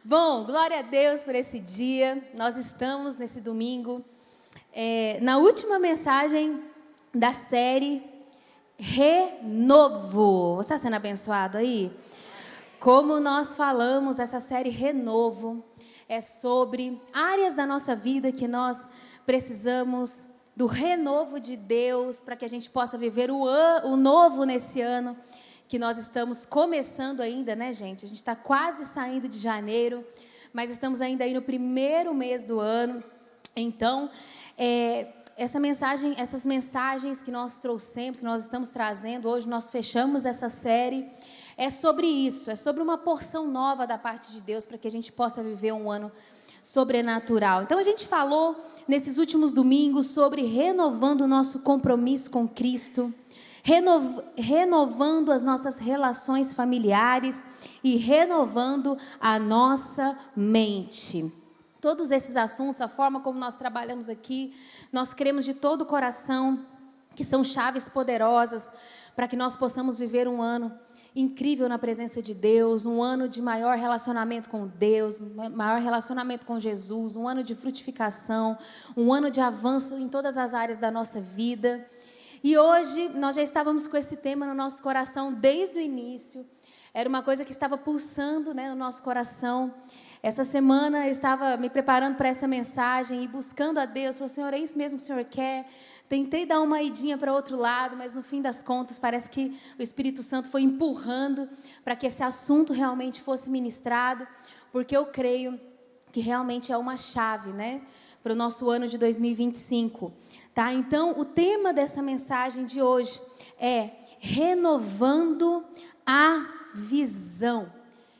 Bom, glória a Deus por esse dia. Nós estamos nesse domingo na última mensagem da série Renovo. Você está sendo abençoado aí? Como nós falamos, essa série Renovo é sobre áreas da nossa vida que nós precisamos do renovo de Deus para que a gente possa viver o novo nesse ano que nós estamos começando ainda, né, gente? A gente está quase saindo de janeiro, mas estamos ainda aí no primeiro mês do ano. Então, essas mensagens que nós trouxemos, que nós estamos trazendo, hoje nós fechamos essa série, é sobre isso, é sobre uma porção nova da parte de Deus, para que a gente possa viver um ano sobrenatural. Então, a gente falou nesses últimos domingos sobre renovando o nosso compromisso com Cristo, renovando as nossas relações familiares e renovando a nossa mente. Todos esses assuntos, a forma como nós trabalhamos aqui, nós cremos de todo o coração que são chaves poderosas para que nós possamos viver um ano incrível na presença de Deus, um ano de maior relacionamento com Deus, maior relacionamento com Jesus, um ano de frutificação, um ano de avanço em todas as áreas da nossa vida. E hoje nós já estávamos com esse tema no nosso coração desde o início. Era uma coisa que estava pulsando, né, no nosso coração. Essa semana eu estava me preparando para essa mensagem e buscando a Deus. Falei, Senhor, é isso mesmo que o Senhor quer? Tentei dar uma idinha para outro lado, mas no fim das contas parece que o Espírito Santo foi empurrando para que esse assunto realmente fosse ministrado, porque eu creio que realmente é uma chave, né, para o nosso ano de 2025, tá? Então, o tema dessa mensagem de hoje é renovando a visão.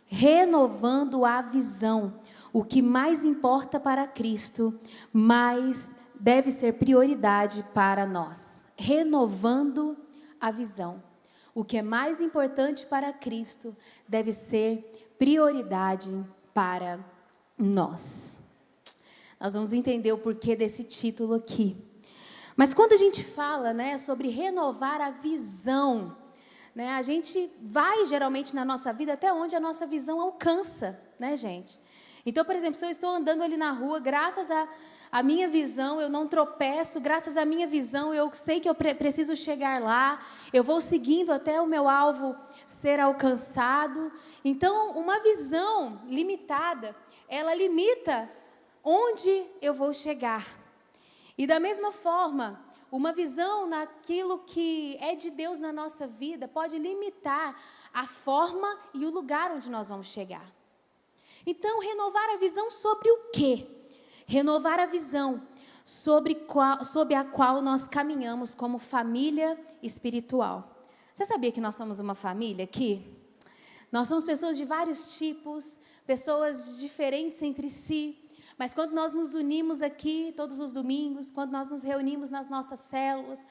Renovando a visão. O que mais importa para Cristo, mais deve ser prioridade para nós. Renovando a visão. O que é mais importante para Cristo deve ser prioridade para nós. Nós vamos entender o porquê desse título aqui. Mas quando a gente fala, né, sobre renovar a visão, né, a gente vai geralmente na nossa vida até onde a nossa visão alcança, né, gente? Então, por exemplo, se eu estou andando ali na rua, graças à minha visão, eu não tropeço, graças à minha visão, eu sei que eu preciso chegar lá, eu vou seguindo até o meu alvo ser alcançado. Então, uma visão limitada, ela limita onde eu vou chegar. E da mesma forma, uma visão naquilo que é de Deus na nossa vida pode limitar a forma e o lugar onde nós vamos chegar. Então, renovar a visão sobre o quê? Renovar a visão sobre a qual nós caminhamos como família espiritual. Você sabia que nós somos uma família aqui? Nós somos pessoas de vários tipos, pessoas diferentes entre si. Mas quando nós nos unimos aqui todos os domingos, quando nós nos reunimos nas nossas células,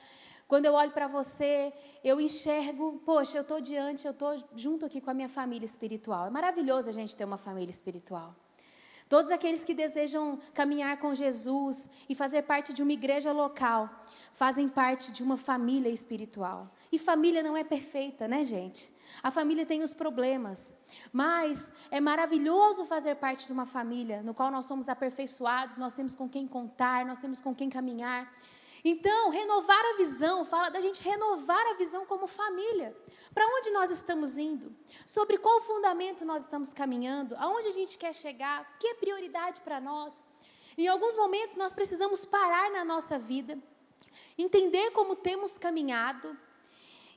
quando eu olho para você, eu enxergo, poxa, eu estou junto aqui com a minha família espiritual. É maravilhoso a gente ter uma família espiritual. Todos aqueles que desejam caminhar com Jesus e fazer parte de uma igreja local, fazem parte de uma família espiritual. E família não é perfeita, né, gente? A família tem os problemas, mas é maravilhoso fazer parte de uma família no qual nós somos aperfeiçoados, nós temos com quem contar, nós temos com quem caminhar. Então, renovar a visão, fala da gente renovar a visão como família. Para onde nós estamos indo? Sobre qual fundamento nós estamos caminhando? Aonde a gente quer chegar? O que é prioridade para nós? Em alguns momentos nós precisamos parar na nossa vida, entender como temos caminhado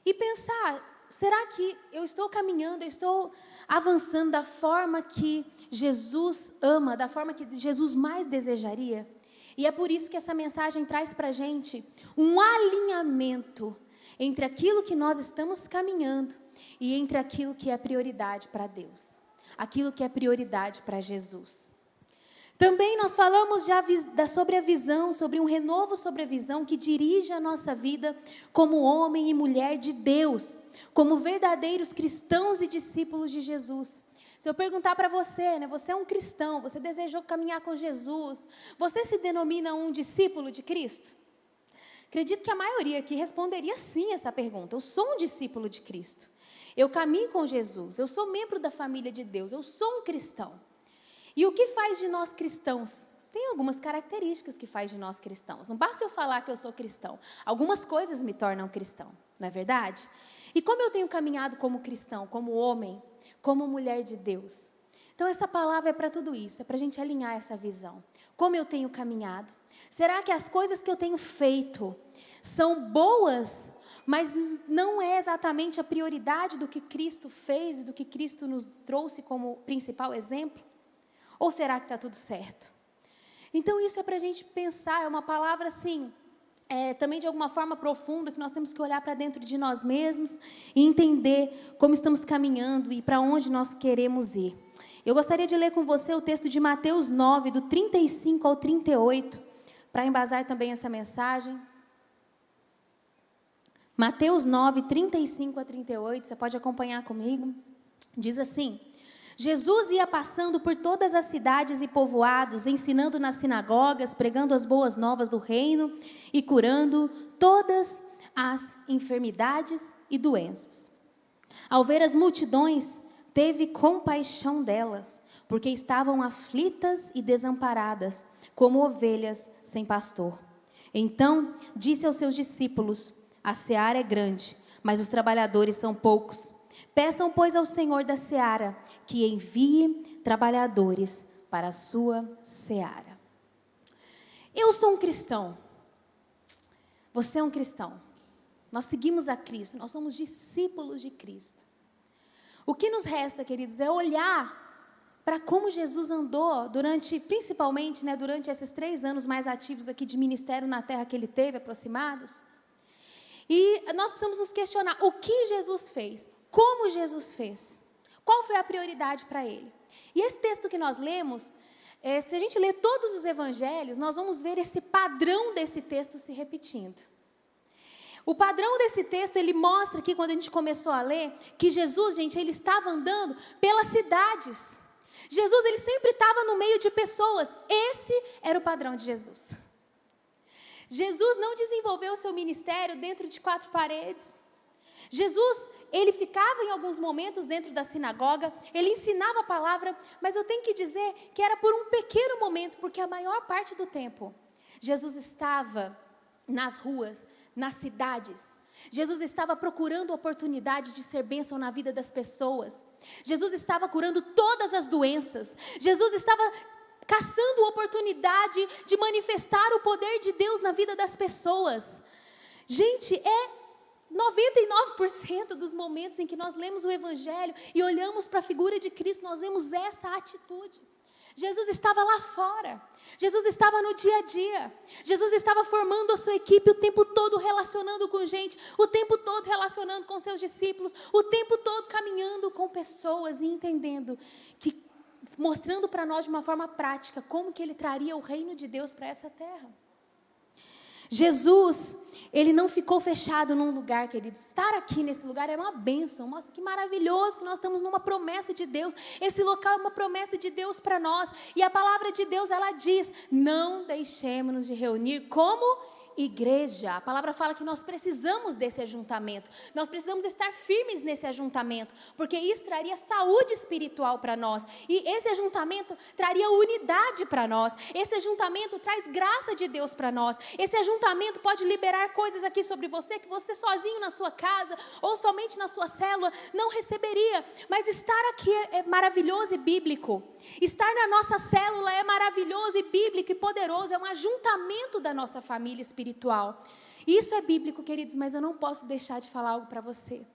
e pensar, será que eu estou caminhando, eu estou avançando da forma que Jesus ama, da forma que Jesus mais desejaria? E é por isso que essa mensagem traz para a gente um alinhamento entre aquilo que nós estamos caminhando e entre aquilo que é prioridade para Deus, aquilo que é prioridade para Jesus. Também nós falamos sobre a visão, sobre um renovo sobre a visão que dirige a nossa vida como homem e mulher de Deus, como verdadeiros cristãos e discípulos de Jesus. Se eu perguntar para você, né, você é um cristão, você desejou caminhar com Jesus, você se denomina um discípulo de Cristo? Acredito que a maioria aqui responderia sim essa pergunta. Eu sou um discípulo de Cristo. Eu caminho com Jesus, eu sou membro da família de Deus, eu sou um cristão. E o que faz de nós cristãos? Tem algumas características que faz de nós cristãos. Não basta eu falar que eu sou cristão. Algumas coisas me tornam cristão, não é verdade? E como eu tenho caminhado como cristão, como homem, como mulher de Deus? Então essa palavra é para tudo isso, é para a gente alinhar essa visão. Como eu tenho caminhado? Será que as coisas que eu tenho feito são boas, mas não é exatamente a prioridade do que Cristo fez e do que Cristo nos trouxe como principal exemplo? Ou será que está tudo certo? Então isso é para a gente pensar, é uma palavra assim, também de alguma forma profunda, que nós temos que olhar para dentro de nós mesmos e entender como estamos caminhando e para onde nós queremos ir. Eu gostaria de ler com você o texto de Mateus 9, do 35 ao 38, para embasar também essa mensagem. Mateus 9, 35 a 38, você pode acompanhar comigo. Diz assim: Jesus ia passando por todas as cidades e povoados, ensinando nas sinagogas, pregando as boas novas do reino e curando todas as enfermidades e doenças. Ao ver as multidões, teve compaixão delas, porque estavam aflitas e desamparadas, como ovelhas sem pastor. Então disse aos seus discípulos: a seara é grande, mas os trabalhadores são poucos. Peçam, pois, ao Senhor da seara que envie trabalhadores para a sua seara. Eu sou um cristão. Você é um cristão. Nós seguimos a Cristo, nós somos discípulos de Cristo. O que nos resta, queridos, é olhar para como Jesus andou principalmente, durante esses 3 anos mais ativos aqui de ministério na terra que ele teve, aproximados. E nós precisamos nos questionar o que Jesus fez. Como Jesus fez? Qual foi a prioridade para ele? E esse texto que nós lemos, se a gente ler todos os evangelhos, nós vamos ver esse padrão desse texto se repetindo. O padrão desse texto, ele mostra aqui, quando a gente começou a ler, que Jesus, gente, ele estava andando pelas cidades. Jesus, ele sempre estava no meio de pessoas. Esse era o padrão de Jesus. Jesus não desenvolveu o seu ministério dentro de 4 paredes. Jesus, ele ficava em alguns momentos dentro da sinagoga, ele ensinava a palavra, mas eu tenho que dizer que era por um pequeno momento, porque a maior parte do tempo, Jesus estava nas ruas, nas cidades. Jesus estava procurando oportunidade de ser bênção na vida das pessoas. Jesus estava curando todas as doenças. Jesus estava caçando oportunidade de manifestar o poder de Deus na vida das pessoas. Gente, 99% dos momentos em que nós lemos o Evangelho e olhamos para a figura de Cristo, nós vemos essa atitude. Jesus estava lá fora, Jesus estava no dia a dia, Jesus estava formando a sua equipe o tempo todo, relacionando com gente, o tempo todo relacionando com seus discípulos, o tempo todo caminhando com pessoas e entendendo mostrando para nós de uma forma prática como que ele traria o reino de Deus para essa terra. Jesus, ele não ficou fechado num lugar, queridos. Estar aqui nesse lugar é uma bênção. Nossa, que maravilhoso que nós estamos numa promessa de Deus. Esse local é uma promessa de Deus para nós. E a palavra de Deus, ela diz: não deixemos-nos de reunir como igreja. A palavra fala que nós precisamos desse ajuntamento. Nós precisamos estar firmes nesse ajuntamento, porque isso traria saúde espiritual para nós. E esse ajuntamento traria unidade para nós. Esse ajuntamento traz graça de Deus para nós. Esse ajuntamento pode liberar coisas aqui sobre você que você sozinho na sua casa ou somente na sua célula não receberia. Mas estar aqui é maravilhoso e bíblico. Estar na nossa célula é maravilhoso e bíblico e poderoso. É um ajuntamento da nossa família espiritual. Isso é bíblico, queridos, mas eu não posso deixar de falar algo para você.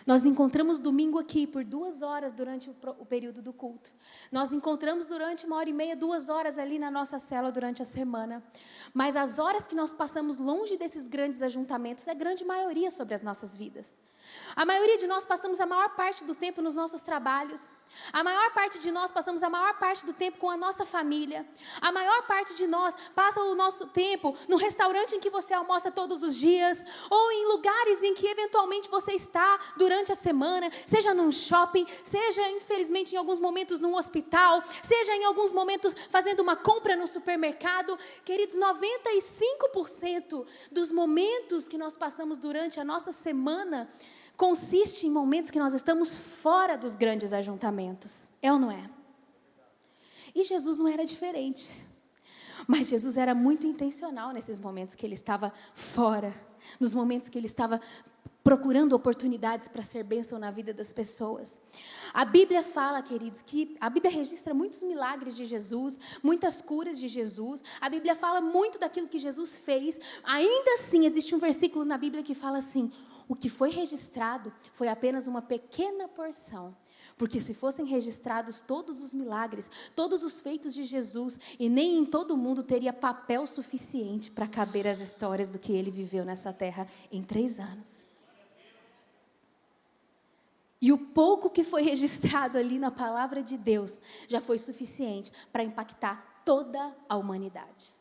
Nós encontramos domingo aqui por 2 horas durante o período do culto. Nós encontramos durante 1h30, 2 horas ali na nossa célula durante a semana. Mas as horas que nós passamos longe desses grandes ajuntamentos é a grande maioria sobre as nossas vidas. A maioria de nós passamos a maior parte do tempo nos nossos trabalhos. A maior parte de nós passamos a maior parte do tempo com a nossa família. A maior parte de nós passa o nosso tempo no restaurante em que você almoça todos os dias, ou em lugares em que eventualmente você está durante a semana, seja num shopping, seja infelizmente em alguns momentos num hospital, seja em alguns momentos fazendo uma compra no supermercado. Queridos, 95% dos momentos que nós passamos durante a nossa semana consiste em momentos que nós estamos fora dos grandes ajuntamentos. É ou não é? E Jesus não era diferente. Mas Jesus era muito intencional nesses momentos que ele estava fora, nos momentos que ele estava procurando oportunidades para ser bênção na vida das pessoas. A Bíblia fala, queridos, que a Bíblia registra muitos milagres de Jesus, muitas curas de Jesus. A Bíblia fala muito daquilo que Jesus fez. Ainda assim, existe um versículo na Bíblia que fala assim: o que foi registrado foi apenas uma pequena porção. Porque se fossem registrados todos os milagres, todos os feitos de Jesus, e nem em todo mundo teria papel suficiente para caber as histórias do que ele viveu nessa terra em 3 anos. E o pouco que foi registrado ali na palavra de Deus já foi suficiente para impactar toda a humanidade.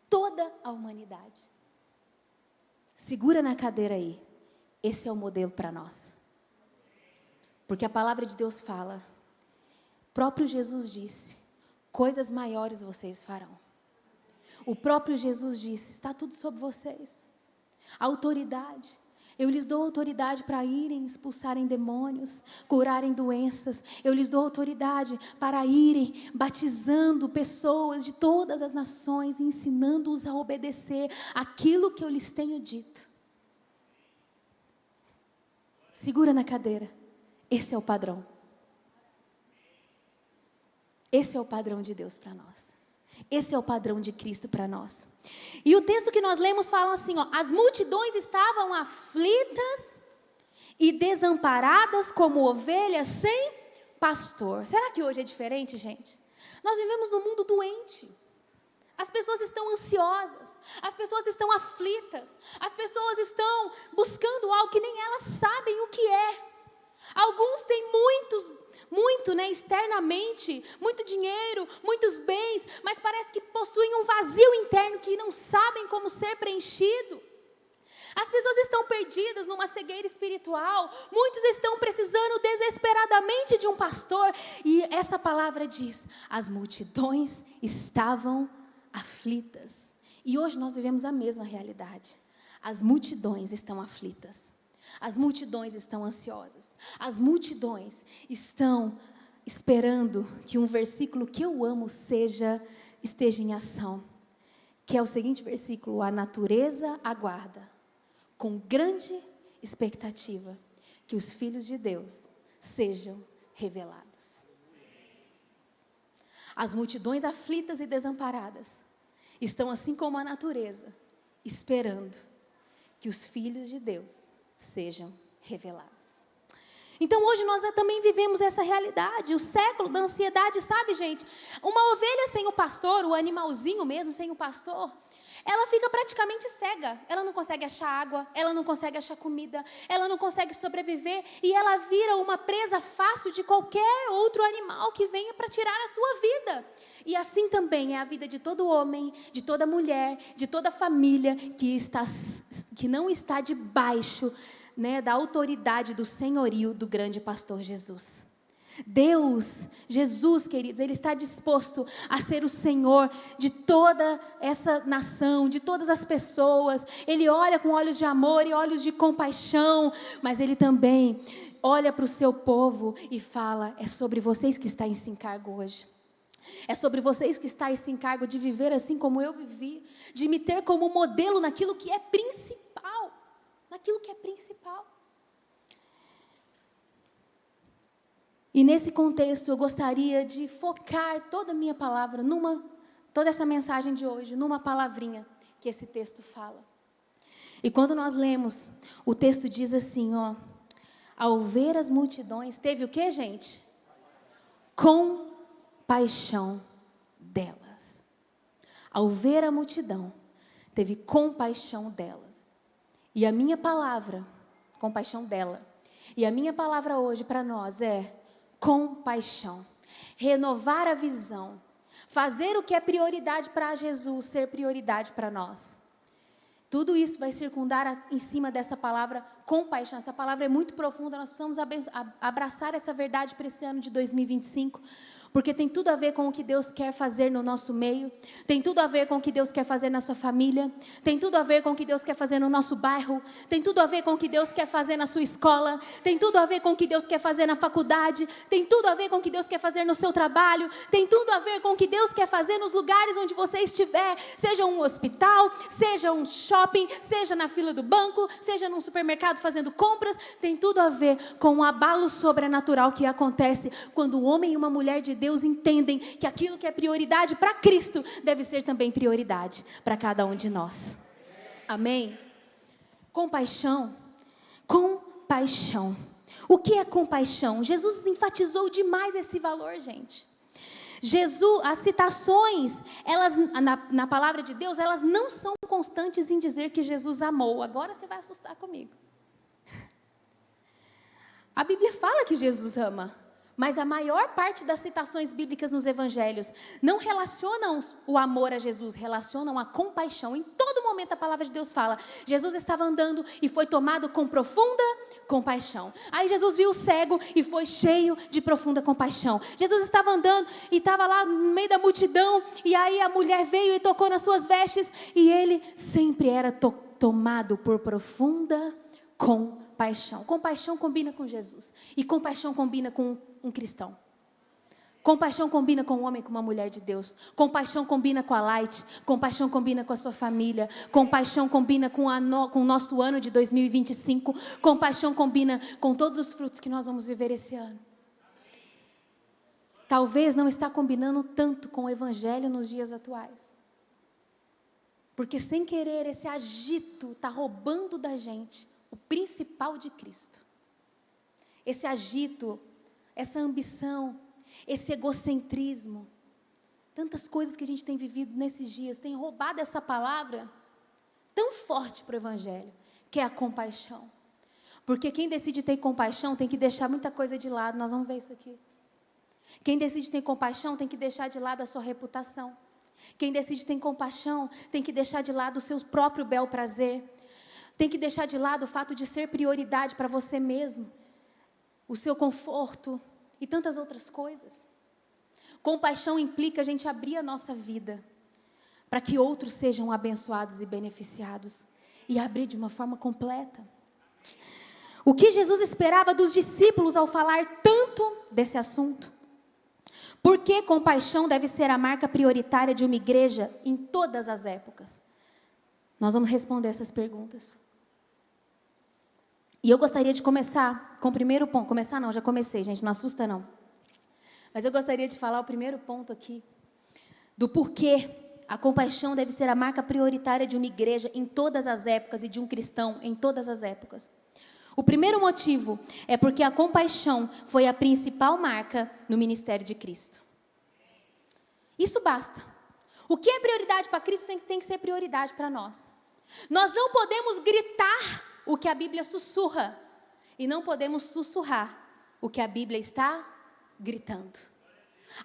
Toda a humanidade. Segura na cadeira aí. Esse é o modelo para nós. Porque a palavra de Deus fala, o próprio Jesus disse, coisas maiores vocês farão. O próprio Jesus disse, está tudo sobre vocês. A autoridade. Eu lhes dou autoridade para irem expulsarem demônios, curarem doenças. Eu lhes dou autoridade para irem batizando pessoas de todas as nações, ensinando-os a obedecer aquilo que eu lhes tenho dito. Segura na cadeira. Esse é o padrão. Esse é o padrão de Deus para nós. Esse é o padrão de Cristo para nós. E o texto que nós lemos fala assim, ó, as multidões estavam aflitas e desamparadas como ovelhas sem pastor. Será que hoje é diferente, gente? Nós vivemos num mundo doente. As pessoas estão ansiosas, as pessoas estão aflitas, as pessoas estão buscando algo que nem elas sabem o que é. Alguns têm externamente, muito dinheiro, muitos bens, mas parece que possuem um vazio interno que não sabem como ser preenchido. As pessoas estão perdidas numa cegueira espiritual, muitos estão precisando desesperadamente de um pastor, e essa palavra diz, as multidões estavam aflitas. E hoje nós vivemos a mesma realidade. As multidões estão aflitas. As multidões estão ansiosas. As multidões estão esperando que um versículo que eu amo esteja em ação. Que é o seguinte versículo: a natureza aguarda, com grande expectativa, que os filhos de Deus sejam revelados. As multidões aflitas e desamparadas estão assim como a natureza, esperando que os filhos de Deus sejam revelados. Então hoje nós também vivemos essa realidade, o século da ansiedade, sabe, gente? Uma ovelha sem o pastor, o animalzinho mesmo sem o pastor, ela fica praticamente cega. Ela não consegue achar água, ela não consegue achar comida, ela não consegue sobreviver e ela vira uma presa fácil de qualquer outro animal que venha para tirar a sua vida. E assim também é a vida de todo homem, de toda mulher, de toda família que não está debaixo, da autoridade do senhorio do grande pastor Jesus. Deus, Jesus, queridos, Ele está disposto a ser o Senhor de toda essa nação, de todas as pessoas. Ele olha com olhos de amor e olhos de compaixão, mas Ele também olha para o seu povo e fala, é sobre vocês que está esse encargo hoje. É sobre vocês que está esse encargo de viver assim como eu vivi, de me ter como modelo naquilo que é principal, E nesse contexto eu gostaria de focar toda a minha palavra, toda essa mensagem de hoje, numa palavrinha que esse texto fala. E quando nós lemos, o texto diz assim, ao ver as multidões, teve o que, gente? Compaixão delas. Ao ver a multidão, teve compaixão delas. E a minha palavra, compaixão dela, e a minha palavra hoje para nós é compaixão, renovar a visão, fazer o que é prioridade para Jesus ser prioridade para nós. Tudo isso vai circundar em cima dessa palavra compaixão. Essa palavra é muito profunda, nós precisamos abraçar essa verdade para esse ano de 2025, Porque tem tudo a ver com o que Deus quer fazer no nosso meio. Tem tudo a ver com o que Deus quer fazer na sua família. Tem tudo a ver com o que Deus quer fazer no nosso bairro. Tem tudo a ver com o que Deus quer fazer na sua escola. Tem tudo a ver com o que Deus quer fazer na faculdade. Tem tudo a ver com o que Deus quer fazer no seu trabalho. Tem tudo a ver com o que Deus quer fazer nos lugares onde você estiver. Seja um hospital, seja um shopping, seja na fila do banco, seja num supermercado fazendo compras. Tem tudo a ver com o abalo sobrenatural que acontece quando um homem e uma mulher de Deus entendem que aquilo que é prioridade para Cristo deve ser também prioridade para cada um de nós. Amém? Compaixão. Compaixão. O que é compaixão? Jesus enfatizou demais esse valor, gente. As citações, elas, na palavra de Deus, elas não são constantes em dizer que Jesus amou. Agora você vai assustar comigo. A Bíblia fala que Jesus ama. Mas a maior parte das citações bíblicas nos evangelhos não relacionam o amor a Jesus, relacionam a compaixão. Em todo momento a palavra de Deus fala, Jesus estava andando e foi tomado com profunda compaixão. Aí Jesus viu o cego e foi cheio de profunda compaixão. Jesus estava andando e estava lá no meio da multidão, e aí a mulher veio e tocou nas suas vestes, e ele sempre era tomado por profunda compaixão. Compaixão combina com Jesus, e compaixão combina com um cristão. Compaixão combina com um homem, com uma mulher de Deus. Compaixão combina com a Light. Compaixão combina com a sua família. Compaixão combina com o nosso ano de 2025. Compaixão combina com todos os frutos que nós vamos viver esse ano. Talvez não está combinando tanto com o evangelho nos dias atuais. Porque sem querer esse agito está roubando da gente o principal de Cristo. Esse agito, essa ambição, esse egocentrismo, tantas coisas que a gente tem vivido nesses dias, tem roubado essa palavra tão forte para o evangelho, que é a compaixão. Porque quem decide ter compaixão tem que deixar muita coisa de lado, nós vamos ver isso aqui. Quem decide ter compaixão tem que deixar de lado a sua reputação. Quem decide ter compaixão tem que deixar de lado o seu próprio bel prazer. Tem que deixar de lado o fato de ser prioridade para você mesmo, o seu conforto e tantas outras coisas. Compaixão implica a gente abrir a nossa vida para que outros sejam abençoados e beneficiados, e abrir de uma forma completa. O que Jesus esperava dos discípulos ao falar tanto desse assunto? Por que compaixão deve ser a marca prioritária de uma igreja em todas as épocas? Nós vamos responder essas perguntas. E eu gostaria de começar com o primeiro ponto. Começar não, já comecei, gente, não assusta não. Mas eu gostaria de falar o primeiro ponto aqui, do porquê a compaixão deve ser a marca prioritária de uma igreja em todas as épocas e de um cristão em todas as épocas. O primeiro motivo é porque a compaixão foi a principal marca no ministério de Cristo. Isso basta. O que é prioridade para Cristo tem que ser prioridade para nós. Nós não podemos gritar o que a Bíblia sussurra, e não podemos sussurrar o que a Bíblia está gritando.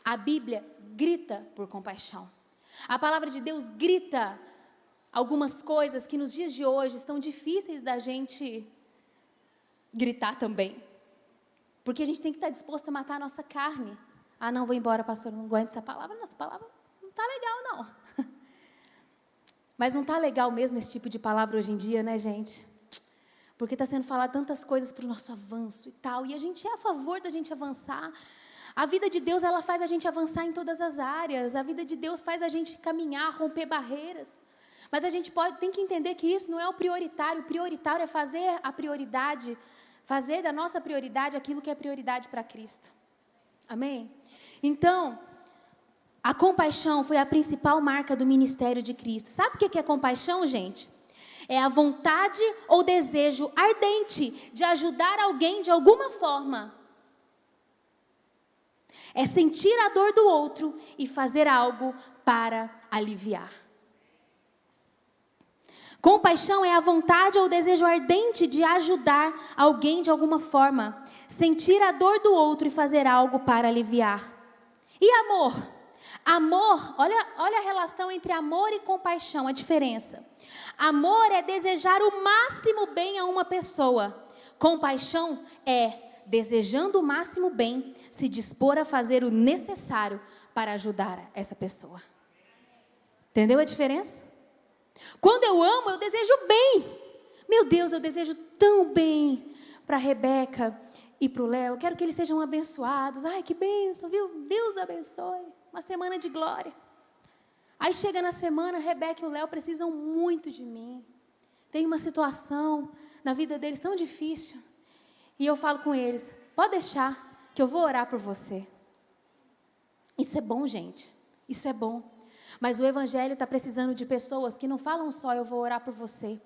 A Bíblia grita por compaixão. A palavra de Deus grita algumas coisas que nos dias de hoje estão difíceis da gente gritar também. Porque a gente tem que estar disposto a matar a nossa carne. Ah, não, vou embora, pastor, não aguento essa palavra. Nossa palavra não está legal, não. Mas não está legal mesmo esse tipo de palavra hoje em dia, né, gente? Porque está sendo falado tantas coisas para o nosso avanço e tal. E a gente é a favor da gente avançar. A vida de Deus, ela faz a gente avançar em todas as áreas. A vida de Deus faz a gente caminhar, romper barreiras. Mas a gente tem que entender que isso não é o prioritário. O prioritário é fazer a prioridade, fazer da nossa prioridade aquilo que é prioridade para Cristo. Amém? Então, a compaixão foi a principal marca do ministério de Cristo. Sabe o que é compaixão, gente? É a vontade ou desejo ardente de ajudar alguém de alguma forma. É sentir a dor do outro e fazer algo para aliviar. Compaixão é a vontade ou desejo ardente de ajudar alguém de alguma forma. Sentir a dor do outro e fazer algo para aliviar. E amor? Amor, olha a relação entre amor e compaixão, a diferença. Amor é desejar o máximo bem a uma pessoa. Compaixão é desejando o máximo bem, se dispor a fazer o necessário para ajudar essa pessoa. Entendeu a diferença? Quando eu amo, eu desejo bem. Meu Deus, eu desejo tão bem para a Rebeca e para o Léo. Eu quero que eles sejam abençoados. Ai, que bênção, viu? Deus abençoe. Uma semana de glória. Aí chega na semana, a Rebeca e o Léo precisam muito de mim. Tem uma situação na vida deles tão difícil. E eu falo com eles, pode deixar que eu vou orar por você. Isso é bom, gente. Isso é bom. Mas o Evangelho está precisando de pessoas que não falam só, eu vou orar por você.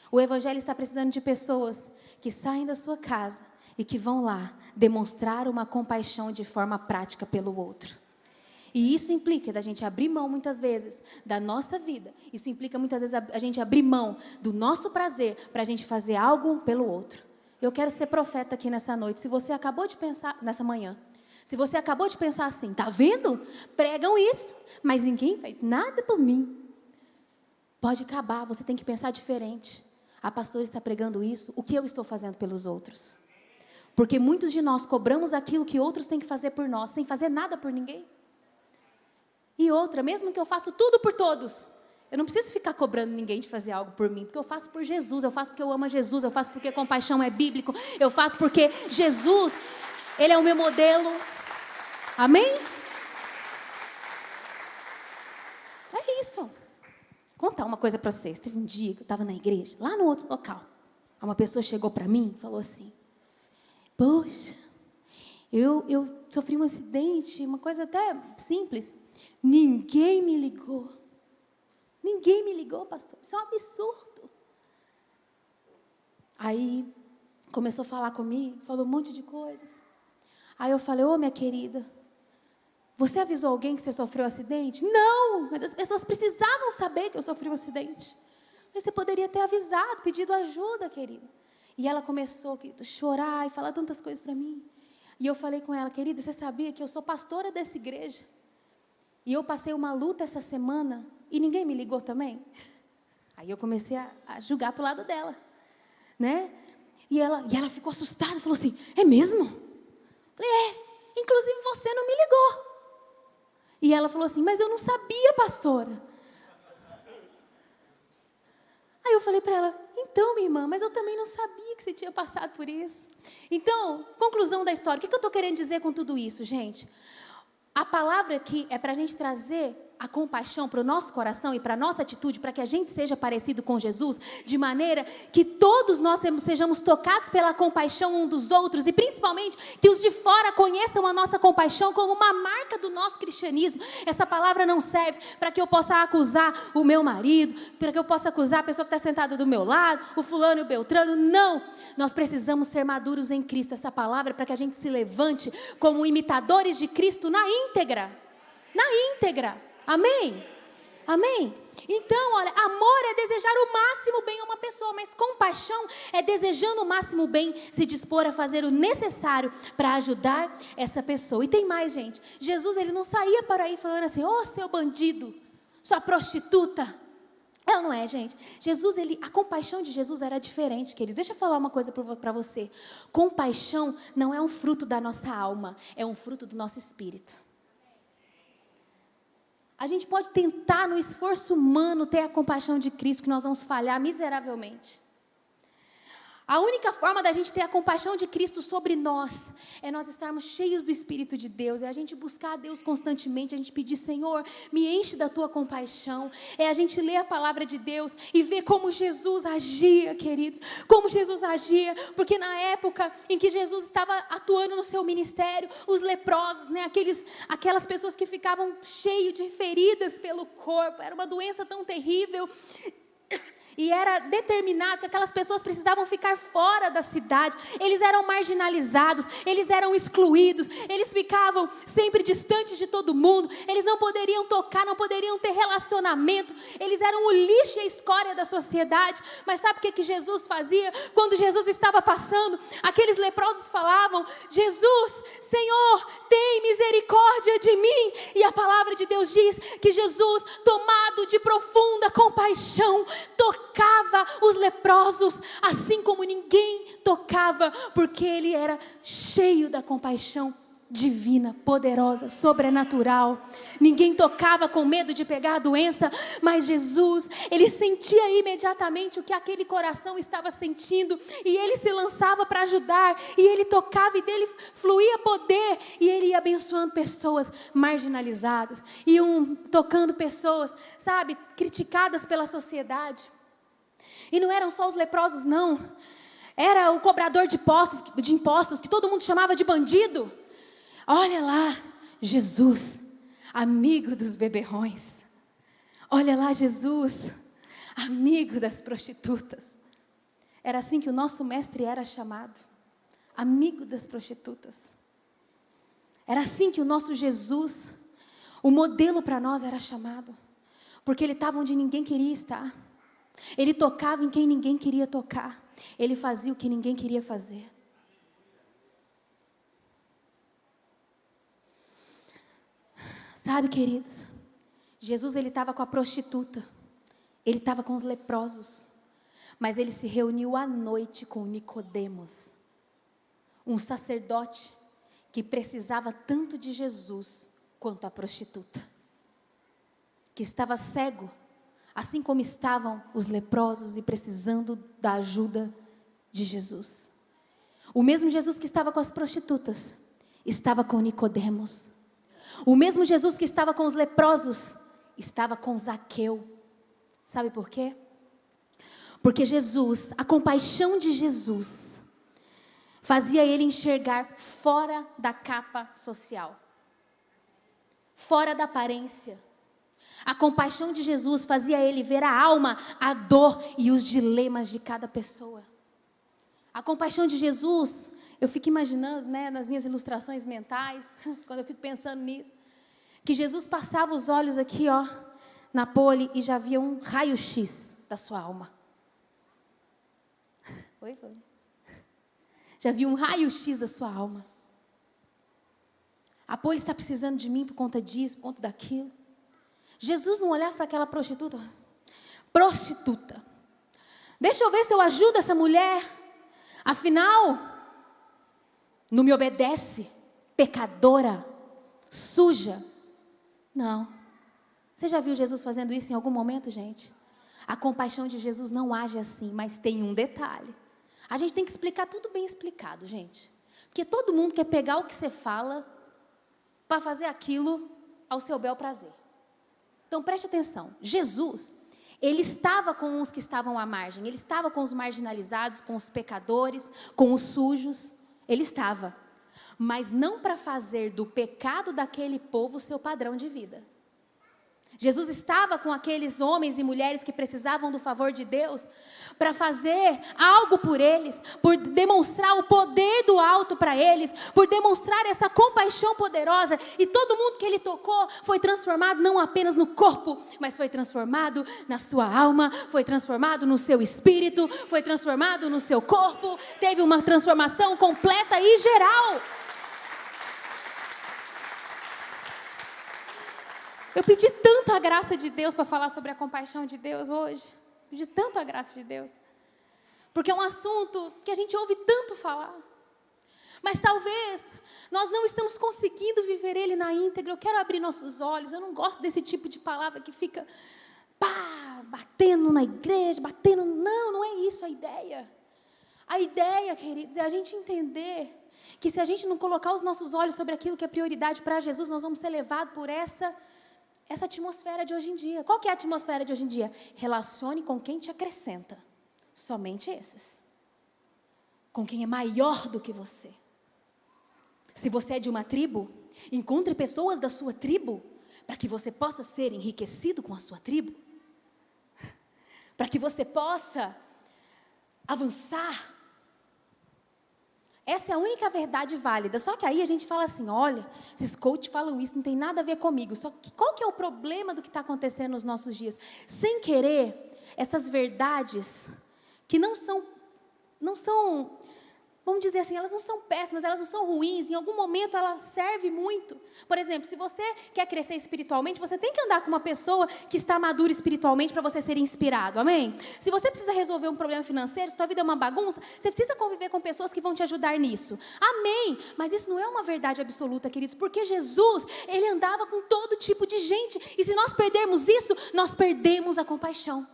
O Evangelho está precisando de pessoas que saem da sua casa e que vão lá demonstrar uma compaixão de forma prática pelo outro. E isso implica da gente abrir mão, muitas vezes, da nossa vida. Isso implica, muitas vezes, a gente abrir mão do nosso prazer para a gente fazer algo pelo outro. Eu quero ser profeta aqui nessa noite. Se você acabou de pensar, nessa manhã, se você acabou de pensar assim, tá vendo? Pregam isso, mas ninguém faz nada por mim. Pode acabar, você tem que pensar diferente. A pastora está pregando isso, o que eu estou fazendo pelos outros? Porque muitos de nós cobramos aquilo que outros têm que fazer por nós, sem fazer nada por ninguém. E outra, mesmo que eu faça tudo por todos, eu não preciso ficar cobrando ninguém de fazer algo por mim, porque eu faço por Jesus, eu faço porque eu amo a Jesus, eu faço porque compaixão é bíblico, eu faço porque Jesus, Ele é o meu modelo. Amém? É isso. Vou contar uma coisa para vocês. Teve um dia que eu estava na igreja, lá no outro local. Uma pessoa chegou para mim e falou assim, poxa, eu sofri um acidente, uma coisa até simples. Ninguém me ligou. Ninguém me ligou, pastor. Isso é um absurdo. Aí, começou a falar comigo, falou um monte de coisas. Aí eu falei, ô minha querida, você avisou alguém que você sofreu um acidente? Não, mas as pessoas precisavam saber que eu sofri um acidente. Você poderia ter avisado, pedido ajuda, querida. E ela começou a chorar e falar tantas coisas para mim. E eu falei com ela, querida, você sabia que eu sou pastora dessa igreja? E eu passei uma luta essa semana e ninguém me ligou também? Aí eu comecei a julgar para o lado dela, né? E ela ficou assustada, falou assim, é mesmo? Falei, inclusive você não me ligou. E ela falou assim, mas eu não sabia, pastora. Aí eu falei para ela, então, minha irmã, mas eu também não sabia que você tinha passado por isso. Então, conclusão da história, o que eu estou querendo dizer com tudo isso, gente? A palavra aqui é para a gente trazer a compaixão para o nosso coração e para a nossa atitude, para que a gente seja parecido com Jesus, de maneira que todos nós sejamos tocados pela compaixão um dos outros, e principalmente que os de fora conheçam a nossa compaixão como uma marca do nosso cristianismo. Essa palavra não serve para que eu possa acusar o meu marido, para que eu possa acusar a pessoa que está sentada do meu lado, o fulano e o beltrano, não. Nós precisamos ser maduros em Cristo. Essa palavra é para que a gente se levante como imitadores de Cristo na íntegra. Na íntegra. Amém? Amém? Então, olha, amor é desejar o máximo bem a uma pessoa, mas compaixão é desejando o máximo bem, se dispor a fazer o necessário para ajudar essa pessoa. E tem mais, gente. Jesus, ele não saía para aí falando assim, ô seu bandido, sua prostituta. Não é, gente. Jesus, a compaixão de Jesus era diferente, querido. Deixa eu falar uma coisa para você. Compaixão não é um fruto da nossa alma, é um fruto do nosso espírito. A gente pode tentar no esforço humano ter a compaixão de Cristo, que nós vamos falhar miseravelmente. A única forma da gente ter a compaixão de Cristo sobre nós é nós estarmos cheios do Espírito de Deus, é a gente buscar a Deus constantemente, a gente pedir, Senhor, me enche da tua compaixão, é a gente ler a palavra de Deus e ver como Jesus agia, queridos, como Jesus agia, porque na época em que Jesus estava atuando no seu ministério, os leprosos, né, aquelas pessoas que ficavam cheios de feridas pelo corpo, era uma doença tão terrível. E era determinado que aquelas pessoas precisavam ficar fora da cidade. Eles eram marginalizados, eles eram excluídos, eles ficavam sempre distantes de todo mundo. Eles não poderiam tocar, não poderiam ter relacionamento. Eles eram o lixo e a escória da sociedade. Mas sabe o que Jesus fazia? Quando Jesus estava passando, aqueles leprosos falavam, Jesus, Senhor, tem misericórdia de mim. E a palavra de Deus diz que Jesus, tomado de profunda compaixão, tocava tocava os leprosos, assim como ninguém tocava, porque ele era cheio da compaixão divina, poderosa, sobrenatural. Ninguém tocava com medo de pegar a doença, mas Jesus, ele sentia imediatamente o que aquele coração estava sentindo, e ele se lançava para ajudar, e ele tocava, e dele fluía poder, e ele ia abençoando pessoas marginalizadas, iam tocando pessoas, sabe, criticadas pela sociedade. E não eram só os leprosos, não. Era o cobrador de impostos, que todo mundo chamava de bandido. Olha lá, Jesus, amigo dos beberrões. Olha lá, Jesus, amigo das prostitutas. Era assim que o nosso mestre era chamado, amigo das prostitutas. Era assim que o nosso Jesus, o modelo para nós, era chamado, porque ele estava onde ninguém queria estar. Ele tocava em quem ninguém queria tocar. Ele fazia o que ninguém queria fazer. Sabe, queridos, Jesus, ele estava com a prostituta, ele estava com os leprosos, mas ele se reuniu à noite com Nicodemos, um sacerdote que precisava tanto de Jesus quanto a prostituta, que estava cego, assim como estavam os leprosos e precisando da ajuda de Jesus. O mesmo Jesus que estava com as prostitutas, estava com Nicodemos. O mesmo Jesus que estava com os leprosos, estava com Zaqueu. Sabe por quê? Porque Jesus, a compaixão de Jesus, fazia ele enxergar fora da capa social, fora da aparência. A compaixão de Jesus fazia ele ver a alma, a dor e os dilemas de cada pessoa. A compaixão de Jesus, eu fico imaginando, né, nas minhas ilustrações mentais, quando eu fico pensando nisso, que Jesus passava os olhos aqui, ó, na pole, e já via um raio-x da sua alma. Oi? Já via um raio-x da sua alma. A pole está precisando de mim por conta disso, por conta daquilo. Jesus não olhava para aquela prostituta. Prostituta. Deixa eu ver se eu ajudo essa mulher. Afinal, não me obedece, pecadora, suja. Não. Você já viu Jesus fazendo isso em algum momento, gente? A compaixão de Jesus não age assim, mas tem um detalhe. A gente tem que explicar tudo bem explicado, gente. Porque todo mundo quer pegar o que você fala para fazer aquilo ao seu bel prazer. Então preste atenção. Jesus, ele estava com os que estavam à margem. Ele estava com os marginalizados, com os pecadores, com os sujos. Ele estava. Mas não para fazer do pecado daquele povo seu padrão de vida. Jesus estava com aqueles homens e mulheres que precisavam do favor de Deus para fazer algo por eles, por demonstrar o poder do alto para eles, por demonstrar essa compaixão poderosa. E todo mundo que ele tocou foi transformado não apenas no corpo, mas foi transformado na sua alma, foi transformado no seu espírito, foi transformado no seu corpo. Teve uma transformação completa e geral. Eu pedi tanto a graça de Deus para falar sobre a compaixão de Deus hoje. Pedi tanto a graça de Deus. Porque é um assunto que a gente ouve tanto falar. Mas talvez nós não estamos conseguindo viver ele na íntegra. Eu quero abrir nossos olhos. Eu não gosto desse tipo de palavra que fica batendo na igreja, batendo. Não é isso a ideia. A ideia, queridos, é a gente entender que se a gente não colocar os nossos olhos sobre aquilo que é prioridade para Jesus, nós vamos ser levados por essa atmosfera de hoje em dia. Qual que é a atmosfera de hoje em dia? Relacione com quem te acrescenta. Somente esses. Com quem é maior do que você. Se você é de uma tribo, encontre pessoas da sua tribo, para que você possa ser enriquecido com a sua tribo. Para que você possa avançar. Essa é a única verdade válida. Só que aí a gente fala assim, olha, esses coaches falam isso, não tem nada a ver comigo. Só que qual que é o problema do que está acontecendo nos nossos dias? Sem querer, essas verdades que não são vamos dizer assim, elas não são péssimas, elas não são ruins, em algum momento ela serve muito. Por exemplo, se você quer crescer espiritualmente, você tem que andar com uma pessoa que está madura espiritualmente para você ser inspirado, amém? Se você precisa resolver um problema financeiro, se sua vida é uma bagunça, você precisa conviver com pessoas que vão te ajudar nisso, amém? Mas isso não é uma verdade absoluta, queridos, porque Jesus, ele andava com todo tipo de gente, e se nós perdermos isso, nós perdemos a compaixão.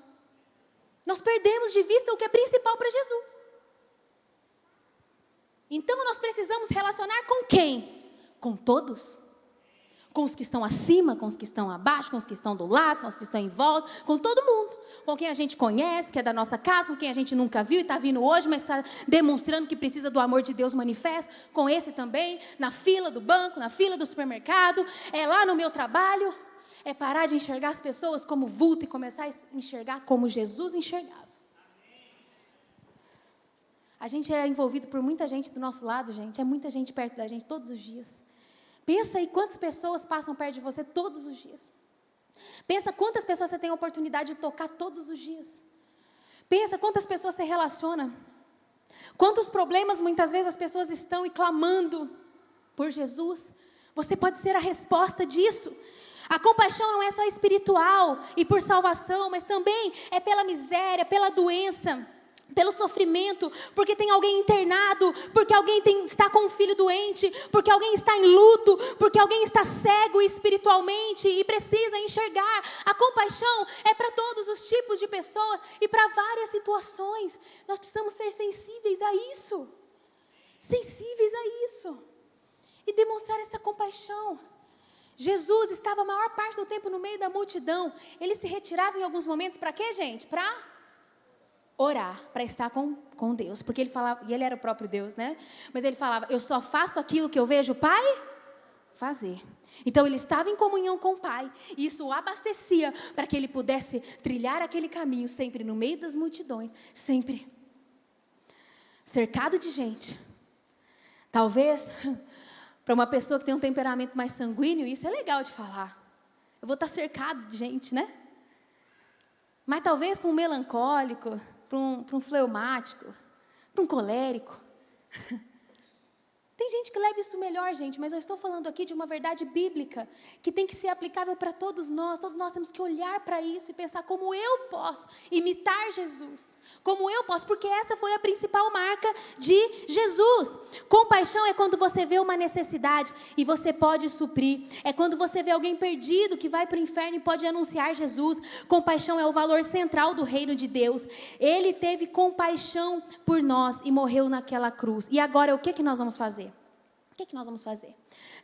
Nós perdemos de vista o que é principal para Jesus. Então nós precisamos relacionar com quem? Com todos. Com os que estão acima, com os que estão abaixo, com os que estão do lado, com os que estão em volta, com todo mundo. Com quem a gente conhece, que é da nossa casa, com quem a gente nunca viu e está vindo hoje, mas está demonstrando que precisa do amor de Deus manifesto. Com esse também, na fila do banco, na fila do supermercado, lá no meu trabalho. É parar de enxergar as pessoas como vulto e começar a enxergar como Jesus enxergava. A gente é envolvido por muita gente do nosso lado, gente. É muita gente perto da gente todos os dias. Pensa aí quantas pessoas passam perto de você todos os dias. Pensa quantas pessoas você tem a oportunidade de tocar todos os dias. Pensa quantas pessoas você relaciona. Quantos problemas muitas vezes as pessoas estão e clamando por Jesus. Você pode ser a resposta disso. A compaixão não é só espiritual e por salvação, mas também é pela miséria, pela doença, pelo sofrimento, porque tem alguém internado, porque alguém está com um filho doente, porque alguém está em luto, porque alguém está cego espiritualmente e precisa enxergar. A compaixão é para todos os tipos de pessoas e para várias situações. Nós precisamos ser sensíveis a isso. Sensíveis a isso. E demonstrar essa compaixão. Jesus estava a maior parte do tempo no meio da multidão. Ele se retirava em alguns momentos para quê, gente? Para orar, para estar com Deus. Porque ele falava, e ele era o próprio Deus, né? Mas ele falava, eu só faço aquilo que eu vejo o Pai fazer. Então ele estava em comunhão com o Pai. E isso o abastecia para que ele pudesse trilhar aquele caminho sempre no meio das multidões. Sempre cercado de gente. Talvez, para uma pessoa que tem um temperamento mais sanguíneo, isso é legal de falar. Eu vou estar cercado de gente, né? Mas talvez para um melancólico, para um fleumático, para um colérico. Tem gente que leva isso melhor, gente, mas eu estou falando aqui de uma verdade bíblica que tem que ser aplicável para todos nós. Todos nós temos que olhar para isso e pensar como eu posso imitar Jesus. Como eu posso, porque essa foi a principal marca de Jesus. Compaixão é quando você vê uma necessidade e você pode suprir. É quando você vê alguém perdido que vai para o inferno e pode anunciar Jesus. Compaixão é o valor central do reino de Deus. Ele teve compaixão por nós e morreu naquela cruz. E agora o que nós vamos fazer? O que nós vamos fazer?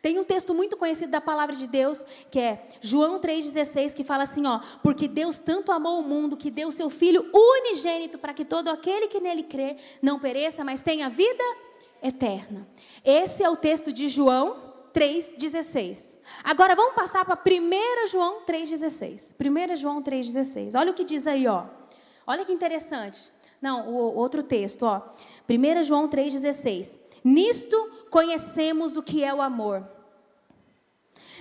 Tem um texto muito conhecido da palavra de Deus, que é João 3,16, que fala assim, ó, porque Deus tanto amou o mundo, que deu seu Filho unigênito, para que todo aquele que nele crer não pereça, mas tenha vida eterna. Esse é o texto de João 3,16. Agora vamos passar para 1 João 3,16. 1 João 3,16. Olha o que diz aí, ó. Olha que interessante. Não, o outro texto, ó. 1 João 3,16. Nisto conhecemos o que é o amor.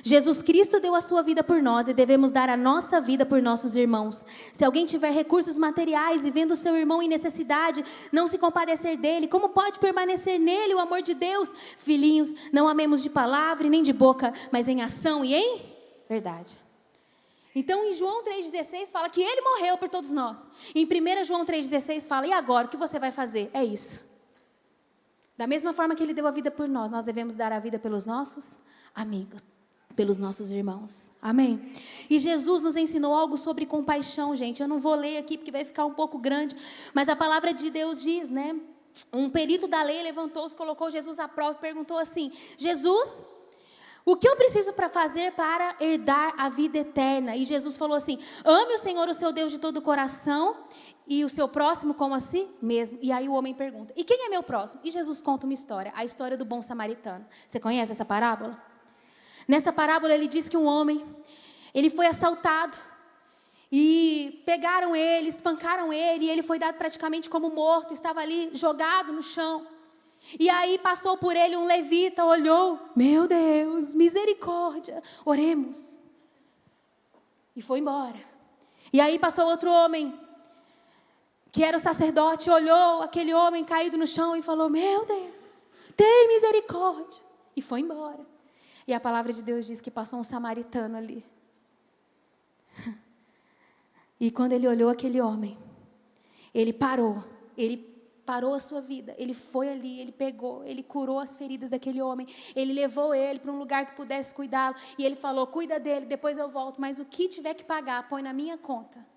Jesus Cristo deu a sua vida por nós e devemos dar a nossa vida por nossos irmãos. Se alguém tiver recursos materiais e vendo o seu irmão em necessidade, não se compadecer dele, como pode permanecer nele o amor de Deus? Filhinhos, não amemos de palavra e nem de boca, mas em ação e em verdade. Então em João 3,16 fala que ele morreu por todos nós. Em 1 João 3,16 fala, e agora o que você vai fazer? É isso. Da mesma forma que ele deu a vida por nós, nós devemos dar a vida pelos nossos amigos, pelos nossos irmãos. Amém? E Jesus nos ensinou algo sobre compaixão, gente. Eu não vou ler aqui porque vai ficar um pouco grande, mas a palavra de Deus diz, né? Um perito da lei levantou-se, colocou Jesus à prova e perguntou assim, Jesus, o que eu preciso para fazer para herdar a vida eterna? E Jesus falou assim, ame o Senhor, o seu Deus, de todo o coração e o seu próximo como a si mesmo. E aí o homem pergunta, e quem é meu próximo? E Jesus conta uma história, a história do bom samaritano. Você conhece essa parábola? Nessa parábola ele diz que um homem, ele foi assaltado e pegaram ele, espancaram ele e ele foi dado praticamente como morto, estava ali jogado no chão. E aí passou por ele um levita, olhou, meu Deus, misericórdia, oremos. E foi embora. E aí passou outro homem, que era o sacerdote, olhou aquele homem caído no chão e falou: meu Deus, tem misericórdia. E foi embora. E a palavra de Deus diz que passou um samaritano ali. E quando ele olhou aquele homem, ele parou a sua vida, ele foi ali, ele pegou, ele curou as feridas daquele homem, ele levou ele para um lugar que pudesse cuidá-lo, e ele falou: cuida dele, depois eu volto, mas o que tiver que pagar, põe na minha conta.